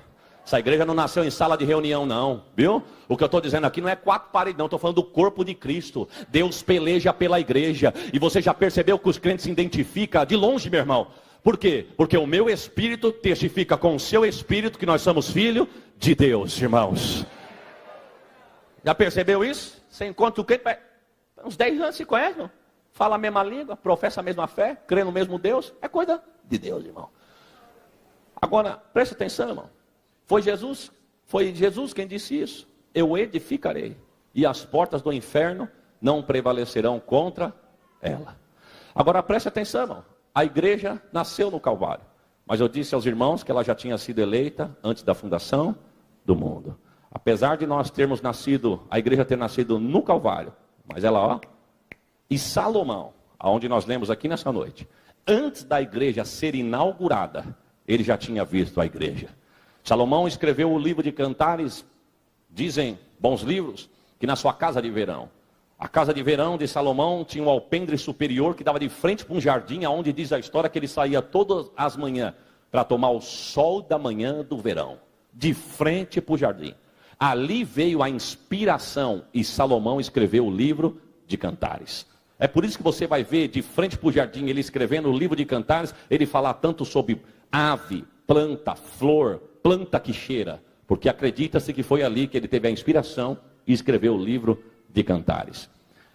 Essa igreja não nasceu em sala de reunião, não, viu? O que eu estou dizendo aqui não é 4 paredes, não. Estou falando do corpo de Cristo. Deus peleja pela igreja. E você já percebeu que os crentes se identificam de longe, meu irmão? Por quê? Porque o meu espírito testifica com o seu espírito que nós somos filhos de Deus, irmãos. Já percebeu isso? Você encontra o crente, uns 10 anos se conhece, não? Fala a mesma língua, professa a mesma fé, crê no mesmo Deus. É coisa de Deus, irmão. Agora, preste atenção, irmão. Foi Jesus quem disse isso. Eu edificarei, e as portas do inferno não prevalecerão contra ela. Agora preste atenção, irmão. A igreja nasceu no Calvário. Mas eu disse aos irmãos que ela já tinha sido eleita antes da fundação do mundo. Apesar de nós termos nascido, a igreja ter nascido no Calvário. Mas ela, e Salomão, aonde nós lemos aqui nessa noite, antes da igreja ser inaugurada, ele já tinha visto a igreja. Salomão escreveu o livro de Cantares, dizem bons livros, que na sua casa de verão. A casa de verão de Salomão tinha um alpendre superior que dava de frente para um jardim, onde diz a história que ele saía todas as manhãs para tomar o sol da manhã do verão. De frente para o jardim. Ali veio a inspiração e Salomão escreveu o livro de Cantares. É por isso que você vai ver de frente para o jardim, ele escrevendo o livro de Cantares, ele fala tanto sobre ave, planta, flor, planta que cheira, porque acredita-se que foi ali que ele teve a inspiração e escreveu o livro de Cantares.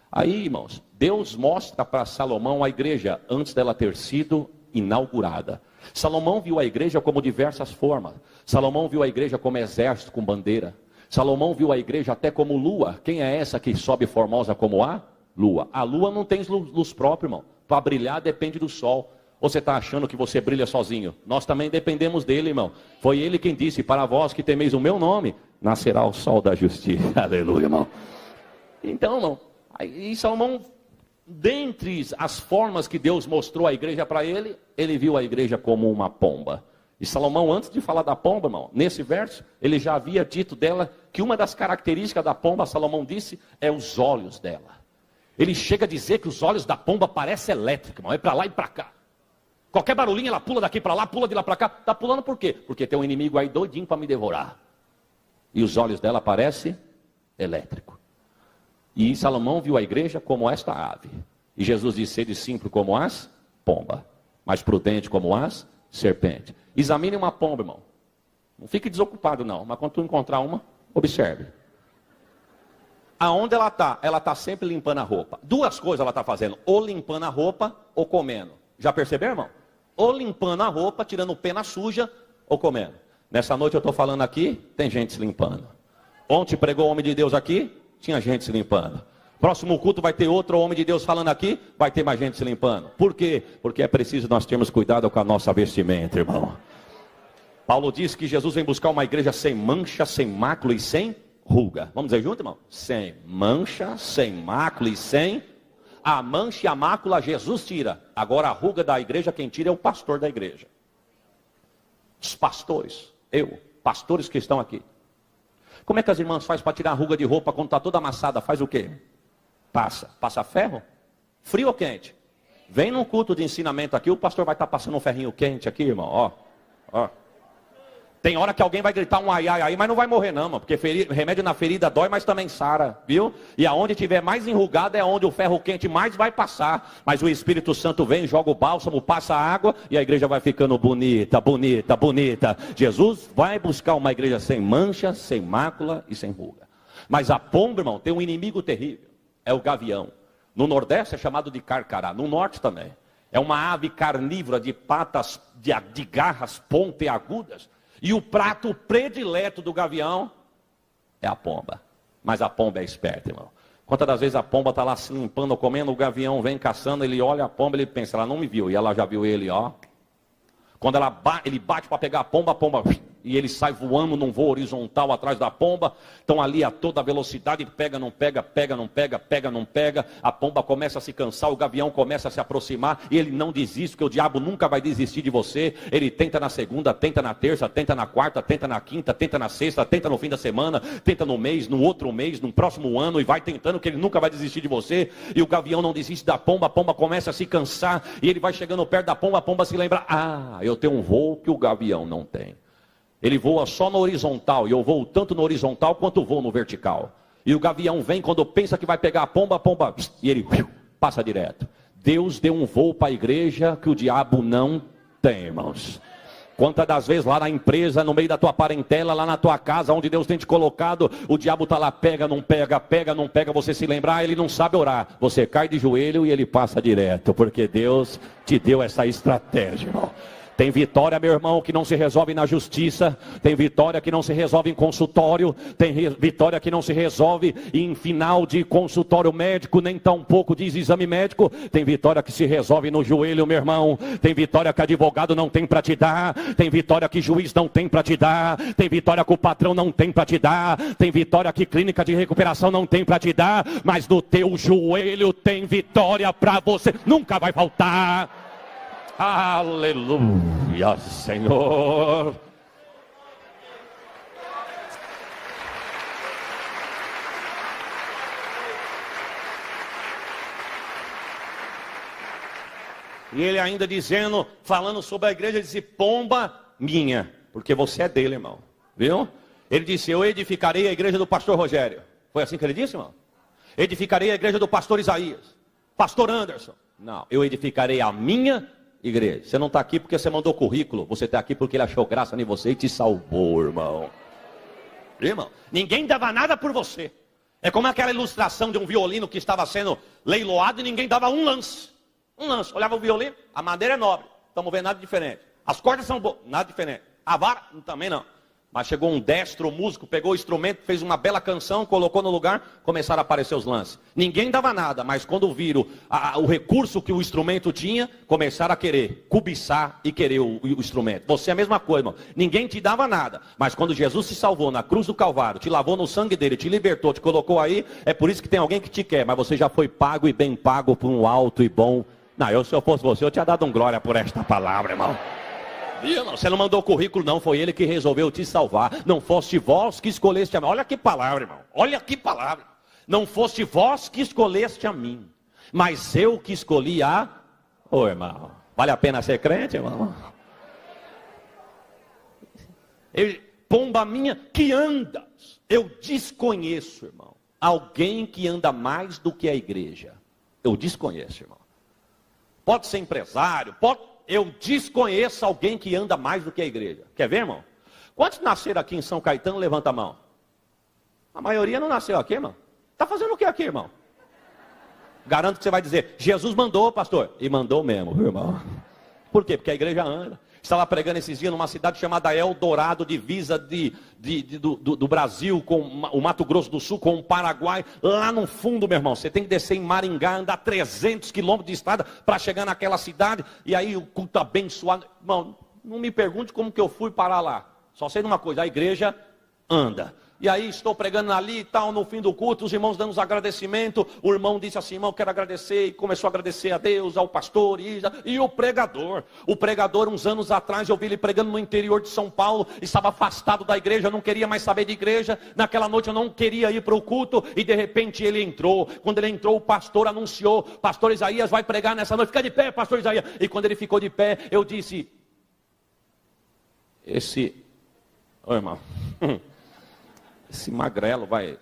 Aí, irmãos, Deus mostra para Salomão a igreja antes dela ter sido inaugurada. Salomão viu a igreja como diversas formas. Salomão viu a igreja como exército com bandeira. Salomão viu a igreja até como lua. Quem é essa que sobe formosa como a lua? A lua não tem luz própria, irmão. Para brilhar depende do sol. Ou você está achando que você brilha sozinho? Nós também dependemos dele, irmão. Foi ele quem disse, para vós que temeis o meu nome, nascerá o sol da justiça. Aleluia, irmão. Então, irmão, aí Salomão, dentre as formas que Deus mostrou a igreja para ele, ele viu a igreja como uma pomba. E Salomão, antes de falar da pomba, irmão, nesse verso, ele já havia dito dela que uma das características da pomba, Salomão disse, é os olhos dela. Ele chega a dizer que os olhos da pomba parecem elétricos, irmão, é para lá e para cá. Qualquer barulhinho, ela pula daqui para lá, pula de lá para cá. Está pulando por quê? Porque tem um inimigo aí doidinho para me devorar. E os olhos dela parecem elétricos. E Salomão viu a igreja como esta ave. E Jesus disse, sede simples como as pomba, mas prudente como as serpentes. Examine uma pomba, irmão. Não fique desocupado não, mas quando tu encontrar uma, observe. Aonde ela está sempre limpando a roupa. 2 coisas ela está fazendo, ou limpando a roupa, ou comendo. Já percebeu, irmão? Ou limpando a roupa, tirando pena suja, ou comendo. Nessa noite eu estou falando aqui, tem gente se limpando. Ontem pregou o homem de Deus aqui, tinha gente se limpando. Próximo culto vai ter outro homem de Deus falando aqui, vai ter mais gente se limpando. Por quê? Porque é preciso nós termos cuidado com a nossa vestimenta, irmão. Paulo diz que Jesus vem buscar uma igreja sem mancha, sem mácula e sem ruga. Vamos dizer junto, irmão? Sem mancha, sem mácula e sem... A mancha e a mácula Jesus tira. Agora a ruga da igreja, quem tira é o pastor da igreja. Os pastores, pastores que estão aqui. Como é que as irmãs fazem para tirar a ruga de roupa quando está toda amassada? Faz o quê? Passa ferro? Frio ou quente? Vem num culto de ensinamento aqui, o pastor vai estar passando um ferrinho quente aqui, irmão, ó. Tem hora que alguém vai gritar um ai, ai, ai, mas não vai morrer não, mano, porque remédio na ferida dói, mas também sara, viu? E aonde tiver mais enrugado é onde o ferro quente mais vai passar. Mas o Espírito Santo vem, joga o bálsamo, passa a água e a igreja vai ficando bonita, bonita, bonita. Jesus vai buscar uma igreja sem mancha, sem mácula e sem ruga. Mas a pomba, irmão, tem um inimigo terrível, é o gavião. No Nordeste é chamado de carcará, no Norte também. É uma ave carnívora de patas, de garras pontiagudas. E o prato predileto do gavião é a pomba. Mas a pomba é esperta, irmão. Quantas das vezes a pomba está lá se limpando, comendo, o gavião vem caçando, ele olha a pomba, ele pensa, ela não me viu. E ela já viu ele, ó. Quando ele bate para pegar a pomba e ele sai voando num voo horizontal atrás da pomba. Estão ali a toda velocidade, pega, não pega, pega, não pega, pega, não pega. A pomba começa a se cansar, o gavião começa a se aproximar. E ele não desiste, porque o diabo nunca vai desistir de você. Ele tenta na segunda, tenta na terça, tenta na quarta, tenta na quinta, tenta na sexta, tenta no fim da semana, tenta no mês, no outro mês, no próximo ano. E vai tentando, que ele nunca vai desistir de você. E o gavião não desiste da pomba, a pomba começa a se cansar. E ele vai chegando perto da pomba, a pomba se lembra, eu tenho um voo que o gavião não tem. Ele voa só no horizontal, e eu voo tanto no horizontal quanto voo no vertical. E o gavião vem, quando pensa que vai pegar a pomba, e ele passa direto. Deus deu um voo para a igreja que o diabo não tem, irmãos. Quantas das vezes lá na empresa, no meio da tua parentela, lá na tua casa, onde Deus tem te colocado, o diabo está lá, pega, não pega, pega, não pega, você se lembrar, ele não sabe orar. Você cai de joelho e ele passa direto, porque Deus te deu essa estratégia, irmão. Tem vitória, meu irmão, que não se resolve na justiça. Tem vitória que não se resolve em consultório. Tem vitória que não se resolve em final de consultório médico, nem tampouco de exame médico. Tem vitória que se resolve no joelho, meu irmão. Tem vitória que advogado não tem para te dar. Tem vitória que juiz não tem para te dar. Tem vitória que o patrão não tem para te dar. Tem vitória que clínica de recuperação não tem para te dar. Mas no teu joelho tem vitória para você. Nunca vai faltar. Aleluia, Senhor. E ele ainda dizendo, falando sobre a igreja, ele disse, pomba minha, porque você é dele, irmão. Viu? Ele disse, eu edificarei a igreja do pastor Rogério. Foi assim que ele disse, irmão? Edificarei a igreja do pastor Isaías, pastor Anderson. Não, eu edificarei a minha igreja. Você não está aqui porque você mandou currículo. Você está aqui porque ele achou graça em você e te salvou, irmão. Irmão, ninguém dava nada por você. É como aquela ilustração de um violino que estava sendo leiloado e ninguém dava um lance. Um lance. Olhava o violino, a madeira é nobre. Estamos vendo nada diferente. As cordas são boas, nada diferente. A vara, também não. Mas chegou um destro músico, pegou o instrumento, fez uma bela canção, colocou no lugar, começaram a aparecer os lances. Ninguém dava nada, mas quando viram o recurso que o instrumento tinha, começaram a querer, cobiçar e querer o instrumento. Você é a mesma coisa, irmão. Ninguém te dava nada, mas quando Jesus se salvou na cruz do Calvário, te lavou no sangue dele, te libertou, te colocou aí, é por isso que tem alguém que te quer, mas você já foi pago e bem pago por um alto e bom. Não, se eu fosse você, eu tinha dado um glória por esta palavra, irmão. Você não mandou currículo, não. Foi ele que resolveu te salvar. Não foste vós que escolheste a mim. Olha que palavra, irmão. Olha que palavra. Não foste vós que escolheste a mim, mas eu que escolhi a... Ô, irmão, vale a pena ser crente, irmão? Pomba minha, que andas. Eu desconheço, irmão, alguém que anda mais do que a igreja. Eu desconheço, irmão. Pode ser empresário, eu desconheço alguém que anda mais do que a igreja. Quer ver, irmão? Quantos nasceram aqui em São Caetano? Levanta a mão. A maioria não nasceu aqui, irmão. Está fazendo o que aqui, irmão? Garanto que você vai dizer, Jesus mandou, pastor. E mandou mesmo, viu, irmão? Por quê? Porque a igreja anda. Estava pregando esses dias numa cidade chamada Eldorado, divisa do Brasil com o Mato Grosso do Sul, com o Paraguai. Lá no fundo, meu irmão, você tem que descer em Maringá, andar 300 quilômetros de estrada para chegar naquela cidade. E aí o culto abençoado. Irmão, Não me pergunte como que eu fui parar lá. Só sei de uma coisa, a igreja anda. E aí estou pregando ali e tal, no fim do culto, os irmãos dando os agradecimentos. O irmão disse assim, irmão, quero agradecer. E começou a agradecer a Deus, ao pastor e o pregador. O pregador, uns anos atrás, eu vi ele pregando no interior de São Paulo. Estava afastado da igreja, não queria mais saber de igreja. Naquela noite eu não queria ir para o culto. E de repente ele entrou. Quando ele entrou, o pastor anunciou, pastor Isaías vai pregar nessa noite. Fica de pé, pastor Isaías. E quando ele ficou de pé, eu disse, ô irmão, esse magrelo vai.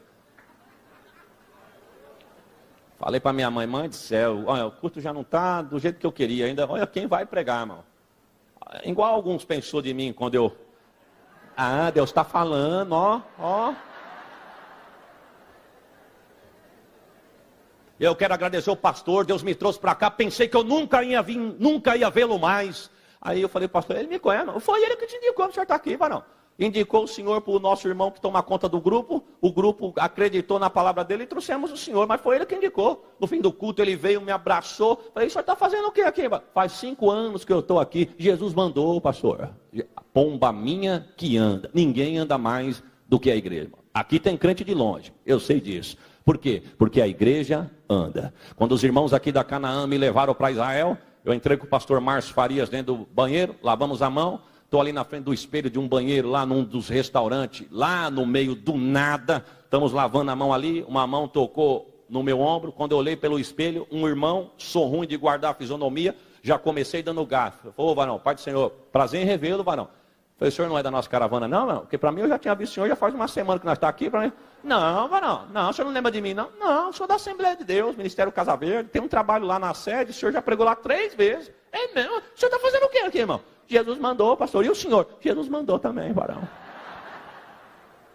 Falei para minha mãe, mãe do céu, olha, o culto já não está do jeito que eu queria ainda. Olha quem vai pregar, irmão. Igual alguns pensou de mim quando eu. Ah, Deus está falando, ó. Eu quero agradecer o pastor, Deus me trouxe para cá. Pensei que eu nunca ia vê-lo mais. Aí eu falei, pastor, ele me conhece, não? Foi ele que te indicou, o senhor está aqui, varão. Indicou o senhor para o nosso irmão que toma conta do grupo. O grupo acreditou na palavra dele e trouxemos o senhor. Mas foi ele que indicou. No fim do culto ele veio, me abraçou. Falei, o senhor está fazendo o que aqui? Faz 5 anos que eu estou aqui. Jesus mandou, pastor. Pomba minha que anda. Ninguém anda mais do que a igreja. Aqui tem crente de longe. Eu sei disso. Por quê? Porque a igreja anda. Quando os irmãos aqui da Canaã me levaram para Israel, eu entrei com o pastor Márcio Farias dentro do banheiro. Lavamos a mão. Estou ali na frente do espelho de um banheiro, lá num dos restaurantes, lá no meio do nada. Estamos lavando a mão ali, uma mão tocou no meu ombro. Quando eu olhei pelo espelho, um irmão, sou ruim de guardar a fisionomia, já comecei dando gafe. Falei, ô varão, pai do Senhor, prazer em revê-lo, varão. Falei, o senhor não é da nossa caravana não, não? Porque para mim eu já tinha visto o senhor, já faz uma semana que nós estamos aqui. Para mim, não, varão, não, o senhor não lembra de mim não? Não, sou da Assembleia de Deus, Ministério Casa Verde, tem um trabalho lá na sede, o senhor já pregou lá 3 vezes. É mesmo? O senhor está fazendo o que aqui, irmão? Jesus mandou, pastor. E o senhor? Jesus mandou também, varão.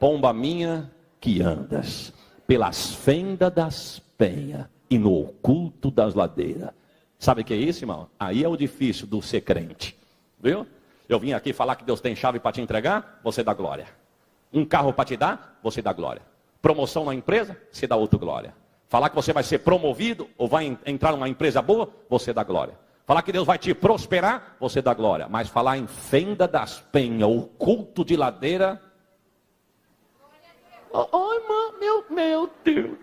Pomba minha que andas pelas fendas das penhas e no oculto das ladeiras. Sabe o que é isso, irmão? Aí é o difícil do ser crente. Viu? Eu vim aqui falar que Deus tem chave para te entregar, você dá glória. Um carro para te dar, você dá glória. Promoção na empresa, você dá outra glória. Falar que você vai ser promovido ou vai entrar numa empresa boa, você dá glória. Falar que Deus vai te prosperar, você dá glória. Mas falar em fenda das penhas, o culto de ladeira. Irmão, meu Deus.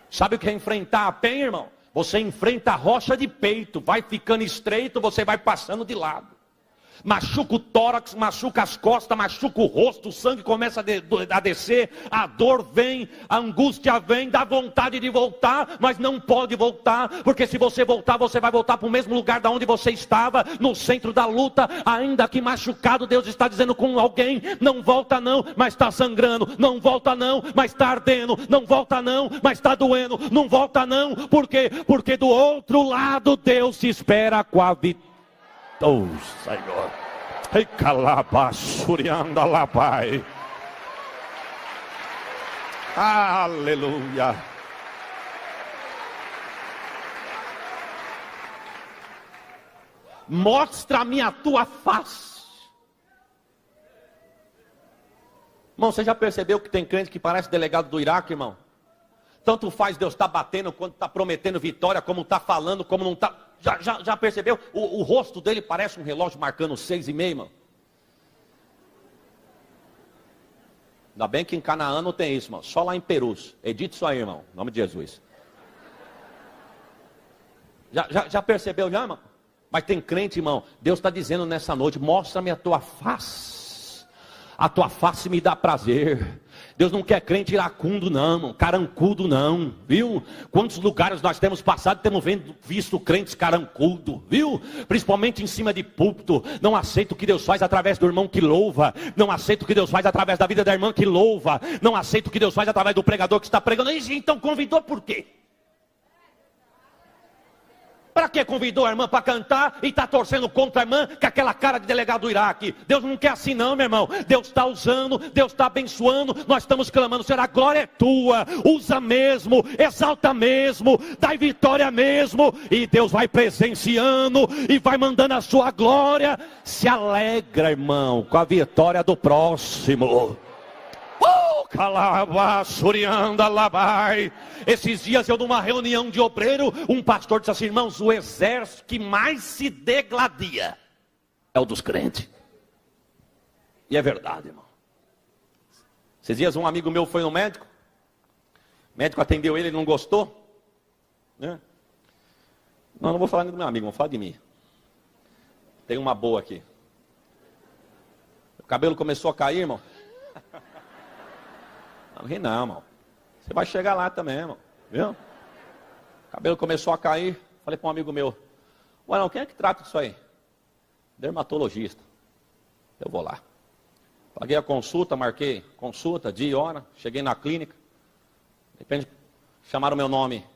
Sabe o que é enfrentar a penha, irmão? Você enfrenta a rocha de peito, vai ficando estreito, você vai passando de lado. Machuca o tórax, machuca as costas, machuca o rosto, o sangue começa a descer, a dor vem, a angústia vem, dá vontade de voltar, mas não pode voltar, porque se você voltar, você vai voltar para o mesmo lugar da onde você estava, no centro da luta, ainda que machucado. Deus está dizendo com alguém, não volta não, mas está sangrando, não volta não, mas está ardendo, não volta não, mas está doendo, não volta não, por quê? Porque do outro lado Deus se espera com a vitória. Oh, Senhor. Ei, calabasurianda labai. Aleluia. Mostra-me a tua face. Irmão, você já percebeu que tem crente que parece delegado do Iraque, irmão? Tanto faz Deus estar batendo, quando está prometendo vitória, como está falando, como não está. Já percebeu? O rosto dele parece um relógio marcando 6:30, irmão. Ainda bem que em Canaã não tem isso, irmão. Só lá em Perus. Edite isso aí, irmão. Em nome de Jesus. Já percebeu já, irmão? Mas tem crente, irmão. Deus está dizendo nessa noite, mostra-me a tua face. A tua face me dá prazer. Deus não quer crente iracundo não, carancudo não, viu? Quantos lugares nós temos passado, temos visto crentes carancudo, viu? Principalmente em cima de púlpito. Não aceito o que Deus faz através do irmão que louva. Não aceito o que Deus faz através da vida da irmã que louva. Não aceito o que Deus faz através do pregador que está pregando. Então convidou por quê? Para que convidou a irmã para cantar e está torcendo contra a irmã com aquela cara de delegado do Iraque? Deus não quer assim não, meu irmão. Deus está usando, Deus está abençoando. Nós estamos clamando, Senhor, a glória é tua. Usa mesmo, exalta mesmo, dai vitória mesmo. E Deus vai presenciando e vai mandando a sua glória. Se alegra, irmão, com a vitória do próximo. Calabasurianda labai. Esses dias eu numa reunião de obreiro, um pastor disse assim: irmãos, o exército que mais se degladia é o dos crentes. E é verdade, irmão. Esses dias um amigo meu foi no médico. O médico atendeu ele não gostou, né? Não vou falar nem do meu amigo, vou falar de mim. Tem uma boa aqui. O cabelo começou a cair, irmão. Não ri não, irmão. Você vai chegar lá também, irmão. Viu? O cabelo começou a cair. Falei para um amigo meu: ué, não, quem é que trata disso aí? Dermatologista. Eu vou lá. Paguei a consulta, marquei consulta, dia e hora. Cheguei na clínica. De repente, chamaram meu nome.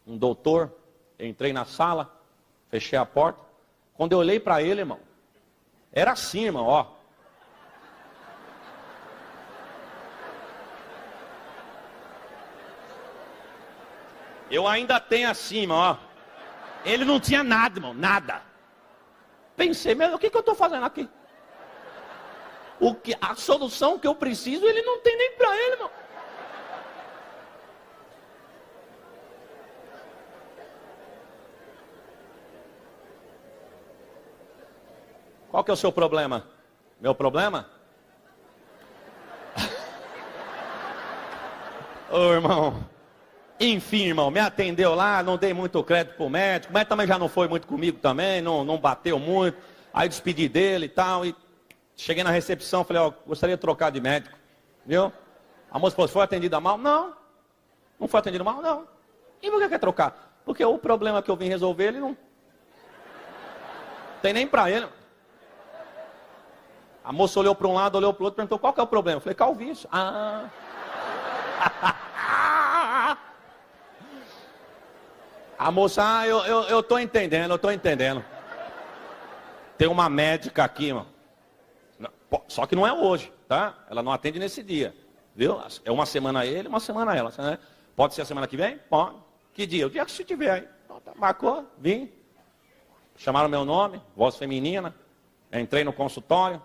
Um doutor. Entrei na sala. Fechei a porta. Quando eu olhei para ele, irmão, era assim, irmão, ó. Eu ainda tenho assim, irmão, ó. Ele não tinha nada, irmão, nada. Pensei, meu, o que eu estou fazendo aqui? A solução que eu preciso, ele não tem nem para ele, irmão. Qual que é o seu problema? Meu problema? Ô, irmão. Enfim, irmão, me atendeu lá, não dei muito crédito pro médico, mas também já não foi muito comigo também, não bateu muito. Aí despedi dele e tal, e cheguei na recepção, falei, ó, gostaria de trocar de médico, viu? A moça falou, foi atendida mal? Não foi atendido mal? Não. E por que quer trocar? Porque o problema que eu vim resolver, ele não tem nem pra ele. A moça olhou para um lado, olhou para o outro, perguntou, qual que é o problema? Eu falei, calvície. Ah. A moça, eu estou entendendo, Tem uma médica aqui, irmão. Só que não é hoje, tá? Ela não atende nesse dia, viu? É uma semana ele, uma semana ela. Né? Pode ser a semana que vem? Pode. Que dia? O dia que você tiver aí. Marcou, vim. Chamaram meu nome, voz feminina. Entrei no consultório.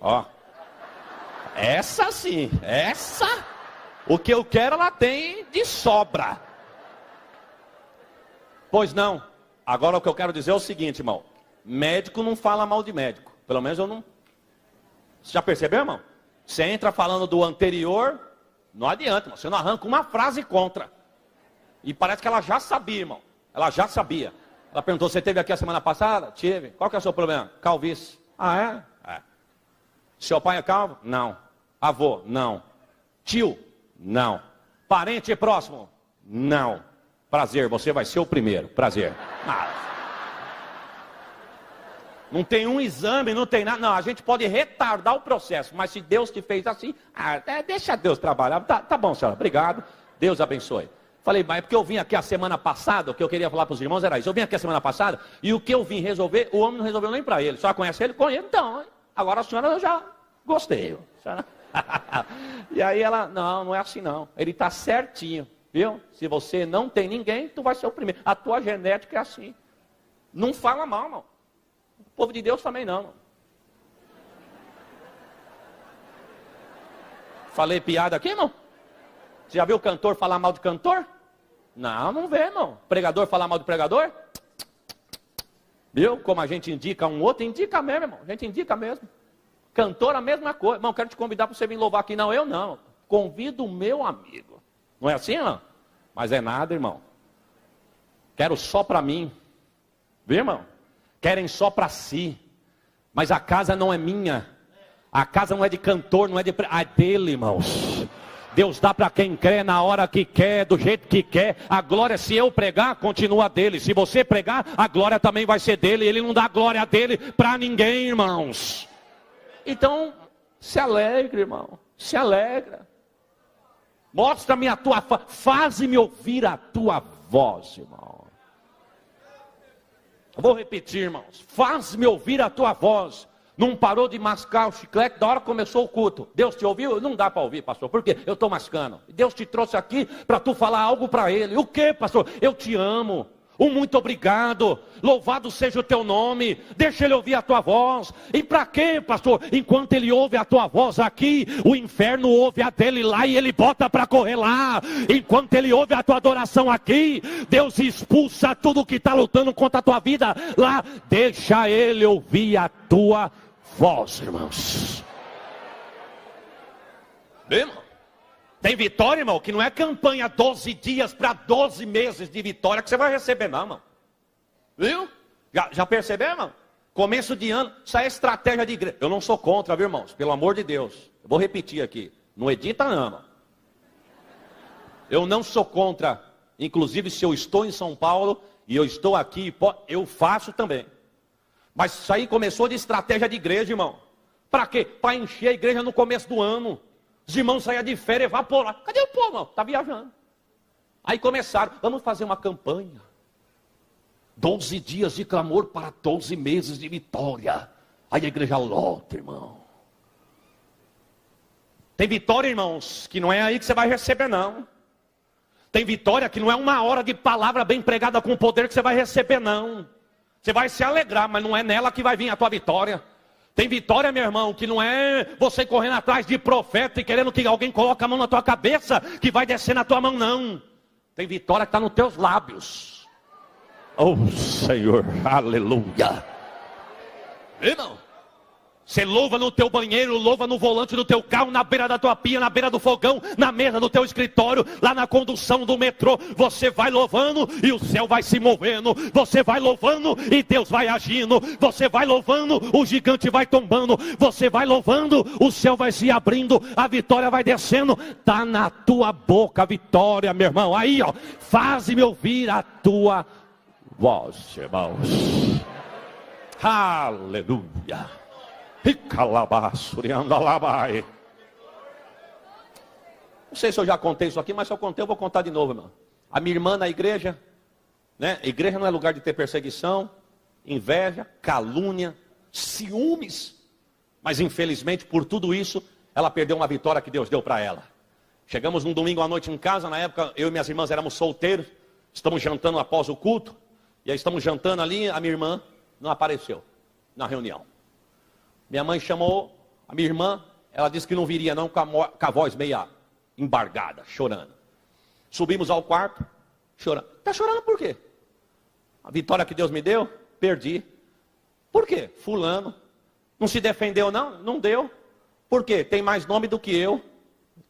Ó. Essa sim, essa. O que eu quero ela tem de sobra. Pois não. Agora o que eu quero dizer é o seguinte, irmão. Médico não fala mal de médico. Pelo menos eu não. Você já percebeu, irmão? Você entra falando do anterior, não adianta, irmão. Você não arranca uma frase contra. E parece que ela já sabia, irmão. Ela já sabia. Ela perguntou, você esteve aqui a semana passada? Tive. Qual que é o seu problema? Calvície. Ah, é? É. Seu pai é calvo? Não. Avô? Não. Tio? Não. Parente próximo? Não. Prazer, você vai ser o primeiro. Prazer. Não tem um exame, não tem nada. Não, a gente pode retardar o processo, mas se Deus te fez assim, deixa Deus trabalhar. Tá bom, senhora, obrigado. Deus abençoe. Falei, mas é porque eu vim aqui a semana passada, o que eu queria falar para os irmãos era isso. Eu vim aqui a semana passada, e o que eu vim resolver, o homem não resolveu nem para ele. Só conhece ele? Conheço, então. Agora a senhora eu já gostei. E aí ela, não é assim não. Ele está certinho, viu? Se você não tem ninguém, tu vai ser o primeiro. A tua genética é assim. Não fala mal, não. O povo de Deus também não. Falei piada aqui, irmão? Você já viu o cantor falar mal de cantor? Não vê, irmão. Pregador falar mal de pregador? Viu? Como a gente indica um outro, indica mesmo, irmão. A gente indica mesmo. Cantor, a mesma coisa. Irmão, quero te convidar para você vir louvar aqui. Não, eu não. Convido o meu amigo. Não é assim, irmão? Mas é nada, irmão. Quero só para mim. Viu, irmão? Querem só para si. Mas a casa não é minha. A casa não é de cantor, não é de... É dele, irmãos. Deus dá para quem crê, na hora que quer, do jeito que quer. A glória, se eu pregar, continua dele. Se você pregar, a glória também vai ser dele. Ele não dá glória dele para ninguém, irmãos. Então, se alegre, irmão. Se alegra. Mostra-me a tua face. Faze-me ouvir a tua voz, irmão. Eu vou repetir, irmãos. Faz-me ouvir a tua voz. Não parou de mascar o chiclete da hora que começou o culto. Deus te ouviu? Não dá para ouvir, pastor. Por quê? Eu estou mascando. Deus te trouxe aqui para tu falar algo para ele. O quê, pastor? Eu te amo. Um muito obrigado, louvado seja o teu nome, deixa ele ouvir a tua voz. E para quê, pastor? Enquanto ele ouve a tua voz aqui, o inferno ouve a dele lá e ele bota para correr lá. Enquanto ele ouve a tua adoração aqui, Deus expulsa tudo que está lutando contra a tua vida lá. Deixa ele ouvir a tua voz, irmãos. Irmão, tem vitória, irmão, que não é campanha 12 dias para 12 meses de vitória que você vai receber, não, irmão. Viu? Já percebeu, irmão? Começo de ano, isso é estratégia de igreja. Eu não sou contra, viu, irmãos? Pelo amor de Deus. Eu vou repetir aqui. Não edita, não, irmão. Eu não sou contra. Inclusive, se eu estou em São Paulo e eu estou aqui, eu faço também. Mas isso aí começou de estratégia de igreja, irmão. Para quê? Para encher a igreja no começo do ano. Os irmãos saíam de férias, evaporaram. Cadê o povo, irmão? Está viajando. Aí começaram, vamos fazer uma campanha. 12 dias de clamor para 12 meses de vitória. Aí a igreja lota, irmão. Tem vitória, irmãos, que não é aí que você vai receber, não. Tem vitória que não é uma hora de palavra bem pregada com poder que você vai receber, não. Você vai se alegrar, mas não é nela que vai vir a tua vitória. Tem vitória, meu irmão, que não é você correndo atrás de profeta e querendo que alguém coloque a mão na tua cabeça, que vai descer na tua mão, não. Tem vitória que está nos teus lábios. Oh, Senhor, aleluia. Irmão, você louva no teu banheiro, louva no volante do teu carro, na beira da tua pia, na beira do fogão, na mesa do teu escritório, lá na condução do metrô. Você vai louvando e o céu vai se movendo. Você vai louvando e Deus vai agindo. Você vai louvando, o gigante vai tombando. Você vai louvando, o céu vai se abrindo. A vitória vai descendo. Está na tua boca a vitória, meu irmão. Aí, ó, faz-me ouvir a tua voz, irmãos. Aleluia. Não sei se eu já contei isso aqui, mas se eu contei, eu vou contar de novo, irmão. A minha irmã na igreja, né? Igreja não é lugar de ter perseguição, inveja, calúnia, ciúmes. Mas infelizmente, por tudo isso, ela perdeu uma vitória que Deus deu para ela. Chegamos num domingo à noite em casa, na época eu e minhas irmãs éramos solteiros. Estamos jantando após o culto. E aí estamos jantando ali, a minha irmã não apareceu na reunião. Minha mãe chamou a minha irmã, ela disse que não viria não, com a voz meia embargada, chorando. Subimos ao quarto, chorando. Está chorando por quê? A vitória que Deus me deu, perdi. Por quê? Fulano. Não se defendeu não? Não deu. Por quê? Tem mais nome do que eu,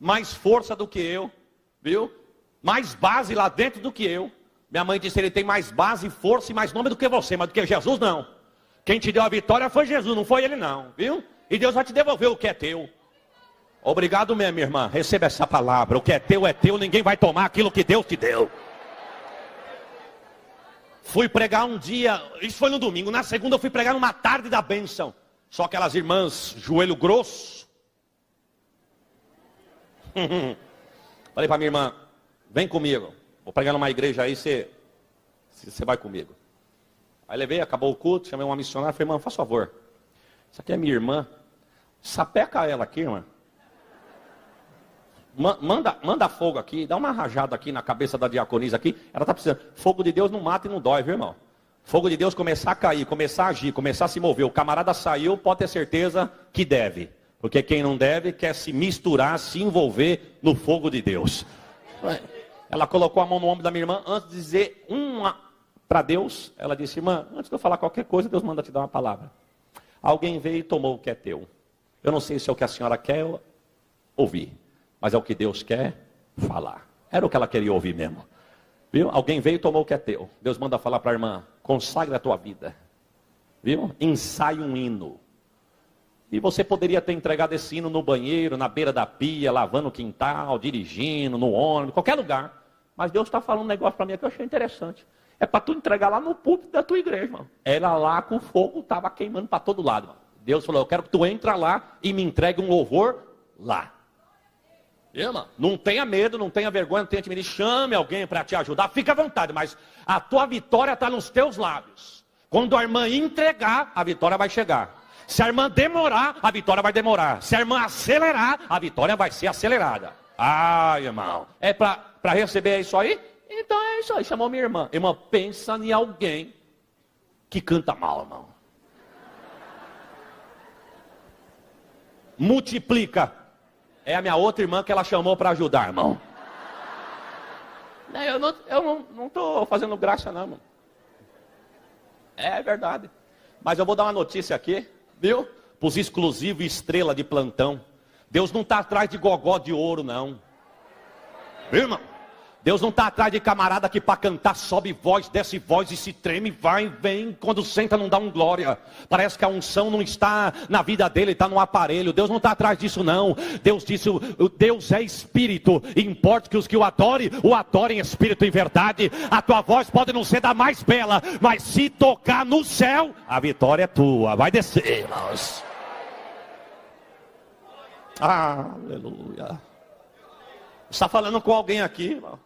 mais força do que eu, viu? Mais base lá dentro do que eu. Minha mãe disse, ele tem mais base, força e mais nome do que você, mas do que Jesus não. Quem te deu a vitória foi Jesus, não foi ele não, viu? E Deus vai te devolver o que é teu. Obrigado mesmo, minha irmã, receba essa palavra. O que é teu, ninguém vai tomar aquilo que Deus te deu. Fui pregar um dia, isso foi no domingo, na segunda eu fui pregar numa tarde da bênção. Só aquelas irmãs, joelho grosso. Falei para minha irmã, vem comigo. Vou pregar numa igreja aí, você vai comigo. Aí levei, acabou o culto, chamei uma missionária, falei, irmã, faz favor. Isso aqui é minha irmã. Sapeca ela aqui, irmã. Manda fogo aqui, dá uma rajada aqui na cabeça da diaconisa aqui. Ela está precisando. Fogo de Deus não mata e não dói, viu, irmão? Fogo de Deus começar a cair, começar a agir, começar a se mover. O camarada saiu, pode ter certeza que deve. Porque quem não deve quer se misturar, se envolver no fogo de Deus. Ela colocou a mão no ombro da minha irmã, antes de dizer para Deus, ela disse, irmã, antes de eu falar qualquer coisa, Deus manda te dar uma palavra. Alguém veio e tomou o que é teu. Eu não sei se é o que a senhora quer ouvir, mas é o que Deus quer falar. Era o que ela queria ouvir mesmo. Viu? Alguém veio e tomou o que é teu. Deus manda falar para a irmã, consagre a tua vida. Viu? Ensaie um hino. E você poderia ter entregado esse hino no banheiro, na beira da pia, lavando o quintal, dirigindo, no ônibus, qualquer lugar. Mas Deus está falando um negócio para mim que eu achei interessante. É para tu entregar lá no púlpito da tua igreja, irmão. Era lá que o fogo estava queimando para todo lado, irmão. Deus falou, eu quero que tu entre lá e me entregue um louvor lá. Irmão, não tenha medo, não tenha vergonha, não tenha timidez. Chame alguém para te ajudar, fica à vontade. Mas a tua vitória está nos teus lábios. Quando a irmã entregar, a vitória vai chegar. Se a irmã demorar, a vitória vai demorar. Se a irmã acelerar, a vitória vai ser acelerada. Ah, irmão, é para receber isso aí? Então é isso aí, chamou minha irmã. Irmã, pensa em alguém que canta mal, irmão. Multiplica. É a minha outra irmã que ela chamou para ajudar, irmão. Eu não estou fazendo graça, não, irmão. É verdade. Mas eu vou dar uma notícia aqui, viu? Para os exclusivos estrela de plantão. Deus não está atrás de gogó de ouro, não. Viu, irmão? Deus não está atrás de camarada que para cantar sobe voz, desce voz e se treme, vai, vem. Quando senta não dá um glória. Parece que a unção não está na vida dele, está no aparelho. Deus não está atrás disso não. Deus disse, Deus é espírito. E importa que os que o adorem em espírito e em verdade. A tua voz pode não ser da mais bela, mas se tocar no céu, a vitória é tua. Vai descer, irmãos. Aleluia. Está falando com alguém aqui, irmão?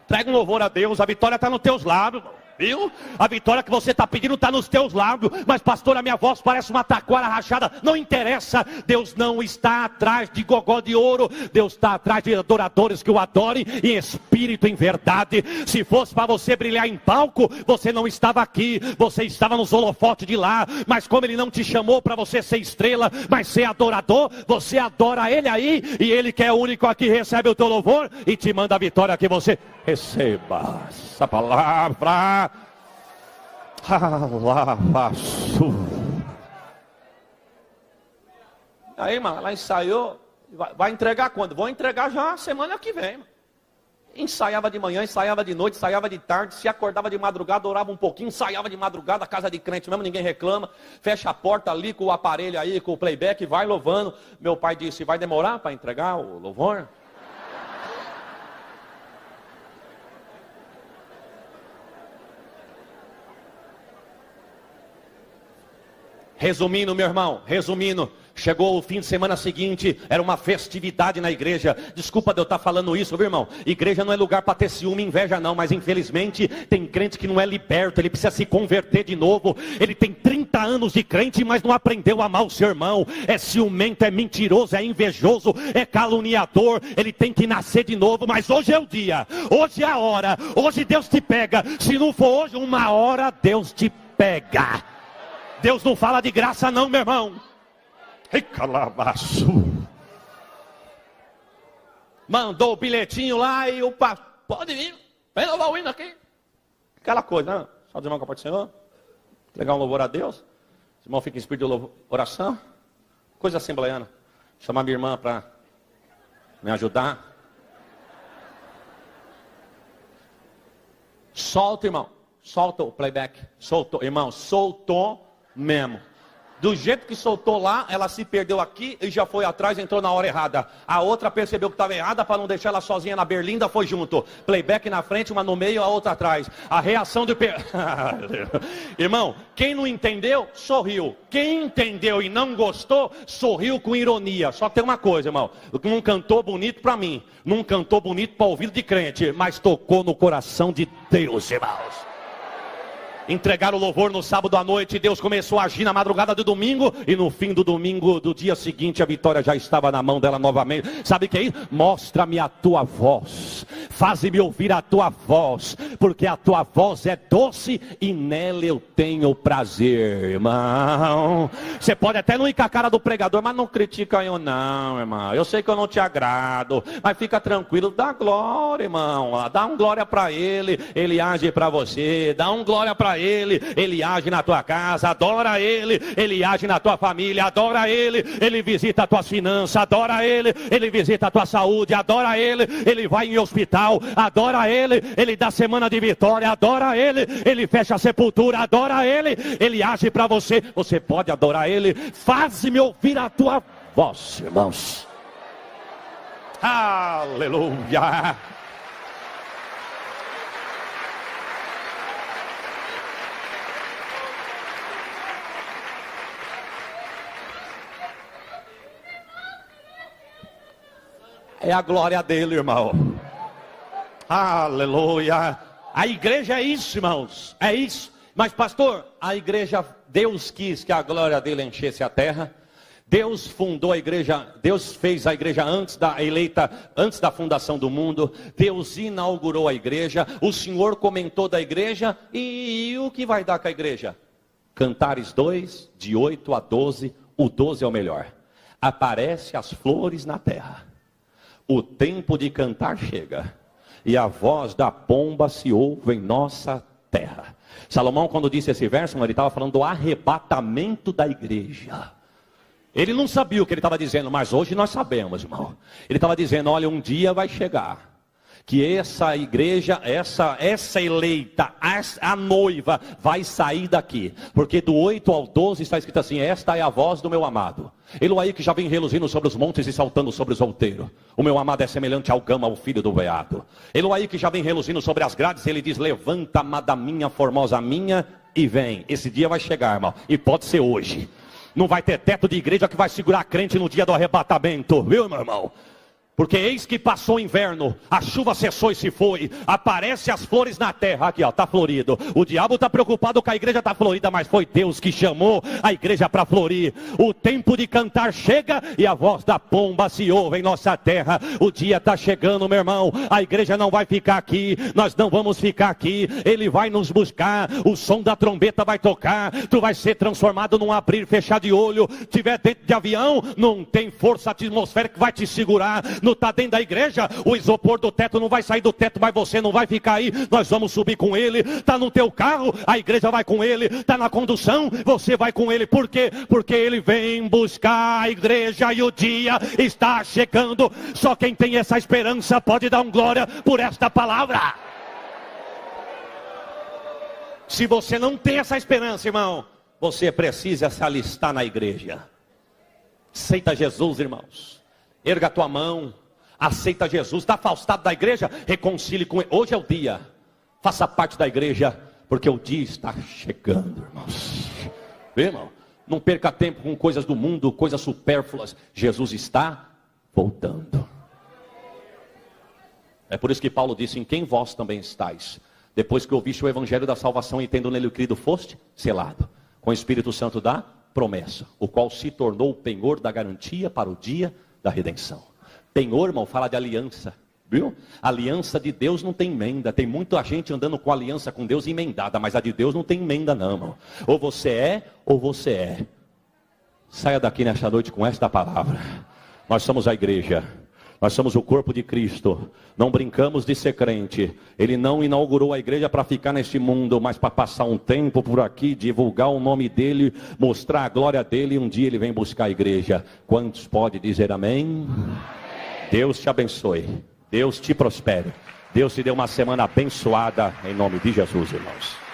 Entrega um louvor a Deus, a vitória está nos teus lábios, viu? A vitória que você está pedindo está nos teus lábios. Mas pastor, a minha voz parece uma taquara rachada. Não interessa, Deus não está atrás de gogó de ouro. Deus está atrás de adoradores que o adorem em espírito, em verdade. Se fosse para você brilhar em palco, você não estava aqui, você estava nos holofotes de lá. Mas como Ele não te chamou para você ser estrela, mas ser adorador, você adora Ele aí, e Ele que é o único aqui recebe o teu louvor e te manda a vitória que você receba. Essa palavra. Aí, irmão, ela ensaiou. Vai entregar quando? Vou entregar já semana que vem, irmão. Ensaiava de manhã, ensaiava de noite, ensaiava de tarde. Se acordava de madrugada, orava um pouquinho, ensaiava de madrugada. Casa de crente mesmo, ninguém reclama. Fecha a porta ali com o aparelho aí, com o playback, vai louvando. Meu pai disse, vai demorar para entregar o louvor? Resumindo, meu irmão, chegou o fim de semana seguinte, era uma festividade na igreja. Desculpa de eu estar falando isso, viu, irmão? Igreja não é lugar para ter ciúme e inveja não, mas infelizmente tem crente que não é liberto, ele precisa se converter de novo. Ele tem 30 anos de crente, mas não aprendeu a amar o seu irmão. É ciumento, é mentiroso, é invejoso, é caluniador. Ele tem que nascer de novo, mas hoje é o dia, hoje é a hora, hoje Deus te pega. Se não for hoje, uma hora Deus te pega. Deus não fala de graça não, meu irmão. Mandou o bilhetinho lá e o pode vir, vem louvar o hino aqui. Aquela coisa, né? Só os irmãos com a paz do Senhor. Legar um louvor a Deus. Os irmãos ficam em espírito de louvor, oração. Coisa assembleiana. Chamar minha irmã para me ajudar. Solta, irmão. Solta o playback. Soltou, irmão, soltou mesmo. Do jeito que soltou lá, ela se perdeu aqui e já foi atrás, entrou na hora errada. A outra percebeu que estava errada, para não deixar ela sozinha na berlinda, foi junto. Playback na frente, uma no meio, a outra atrás. A reação do... Irmão, quem não entendeu, sorriu. Quem entendeu e não gostou, sorriu com ironia. Só tem uma coisa, irmão. Não cantou bonito para mim. Não cantou bonito para ouvido de crente. Mas tocou no coração de Deus, irmãos. Entregaram o louvor no sábado à noite, Deus começou a agir na madrugada do domingo, e no fim do domingo, do dia seguinte, a vitória já estava na mão dela novamente. Sabe o que é isso? Mostra-me a tua voz, faz-me ouvir a tua voz, porque a tua voz é doce e nela eu tenho prazer, irmão. Você pode até não ir com a cara do pregador, mas não critica eu não, irmão. Eu sei que eu não te agrado, mas fica tranquilo, dá glória, irmão. Dá um glória para ele, ele age para você. Dá um glória para ele, ele age na tua casa. Adora ele, ele age na tua família. Adora ele, ele visita as tuas finanças. Adora ele, ele visita a tua saúde. Adora ele, ele vai em hospital. Adora ele, ele dá semana de vitória. Adora ele, ele fecha a sepultura. Adora ele, ele age para você. Você pode adorar ele. Faz-me ouvir a tua voz, irmãos. Aleluia. É a glória dele, irmão. Aleluia. A igreja é isso, irmãos. É isso. Mas pastor, a igreja, Deus quis que a glória dele enchesse a terra. Deus fundou a igreja, Deus fez a igreja antes da fundação do mundo. Deus inaugurou a igreja. O Senhor comentou da igreja. E o que vai dar com a igreja? Cantares 2, de 8 a 12. O 12 é o melhor. Aparece as flores na terra. O tempo de cantar chega. E a voz da pomba se ouve em nossa terra. Salomão, quando disse esse verso, ele estava falando do arrebatamento da igreja. Ele não sabia o que ele estava dizendo, mas hoje nós sabemos, irmão. Ele estava dizendo, olha, um dia vai chegar que essa igreja, essa eleita, a noiva vai sair daqui. Porque do 8 ao 12 está escrito assim, esta é a voz do meu amado. Ele aí que já vem reluzindo sobre os montes e saltando sobre os outeiros. O meu amado é semelhante ao gama, ao filho do veado. Ele aí que já vem reluzindo sobre as grades, ele diz, levanta, amada minha, formosa minha, e vem. Esse dia vai chegar, irmão, e pode ser hoje. Não vai ter teto de igreja que vai segurar a crente no dia do arrebatamento, viu, meu irmão? Porque eis que passou o inverno, a chuva cessou e se foi, aparece as flores na terra, aqui ó, está florido. O diabo está preocupado que a igreja está florida, mas foi Deus que chamou a igreja para florir. O tempo de cantar chega e a voz da pomba se ouve em nossa terra. O dia está chegando, meu irmão, a igreja não vai ficar aqui, nós não vamos ficar aqui, ele vai nos buscar, o som da trombeta vai tocar, tu vai ser transformado num abrir e fechar de olho. Tiver dentro de avião, não tem força atmosférica que vai te segurar. Não está dentro da igreja, o isopor do teto não vai sair do teto, mas você não vai ficar aí, nós vamos subir com ele. Está no teu carro, a igreja vai com ele. Está na condução, você vai com ele. Por quê? Porque ele vem buscar a igreja e o dia está chegando. Só quem tem essa esperança pode dar um glória por esta palavra. Se você não tem essa esperança, irmão, você precisa se alistar na igreja. Aceita Jesus, irmãos. Erga a tua mão, aceita Jesus. Está afastado da igreja, reconcilie com ele. Hoje é o dia, faça parte da igreja, porque o dia está chegando, irmãos. Vê, irmão, não perca tempo com coisas do mundo, coisas supérfluas. Jesus está voltando. É por isso que Paulo disse, em quem vós também estáis, depois que ouviste o evangelho da salvação e tendo nele o crido, foste selado com o Espírito Santo da promessa, o qual se tornou o penhor da garantia para o dia da redenção. Penhor, irmão, fala de aliança, viu? A aliança de Deus não tem emenda. Tem muita gente andando com aliança com Deus emendada, mas a de Deus não tem emenda não, irmão. Ou você é, ou você é. Saia daqui nesta noite com esta palavra. Nós somos a igreja. Nós somos o corpo de Cristo. Não brincamos de ser crente. Ele não inaugurou a igreja para ficar neste mundo, mas para passar um tempo por aqui, divulgar o nome dele, mostrar a glória dele, e um dia ele vem buscar a igreja. Quantos pode dizer amém? Deus te abençoe. Deus te prospere. Deus te dê uma semana abençoada em nome de Jesus, irmãos.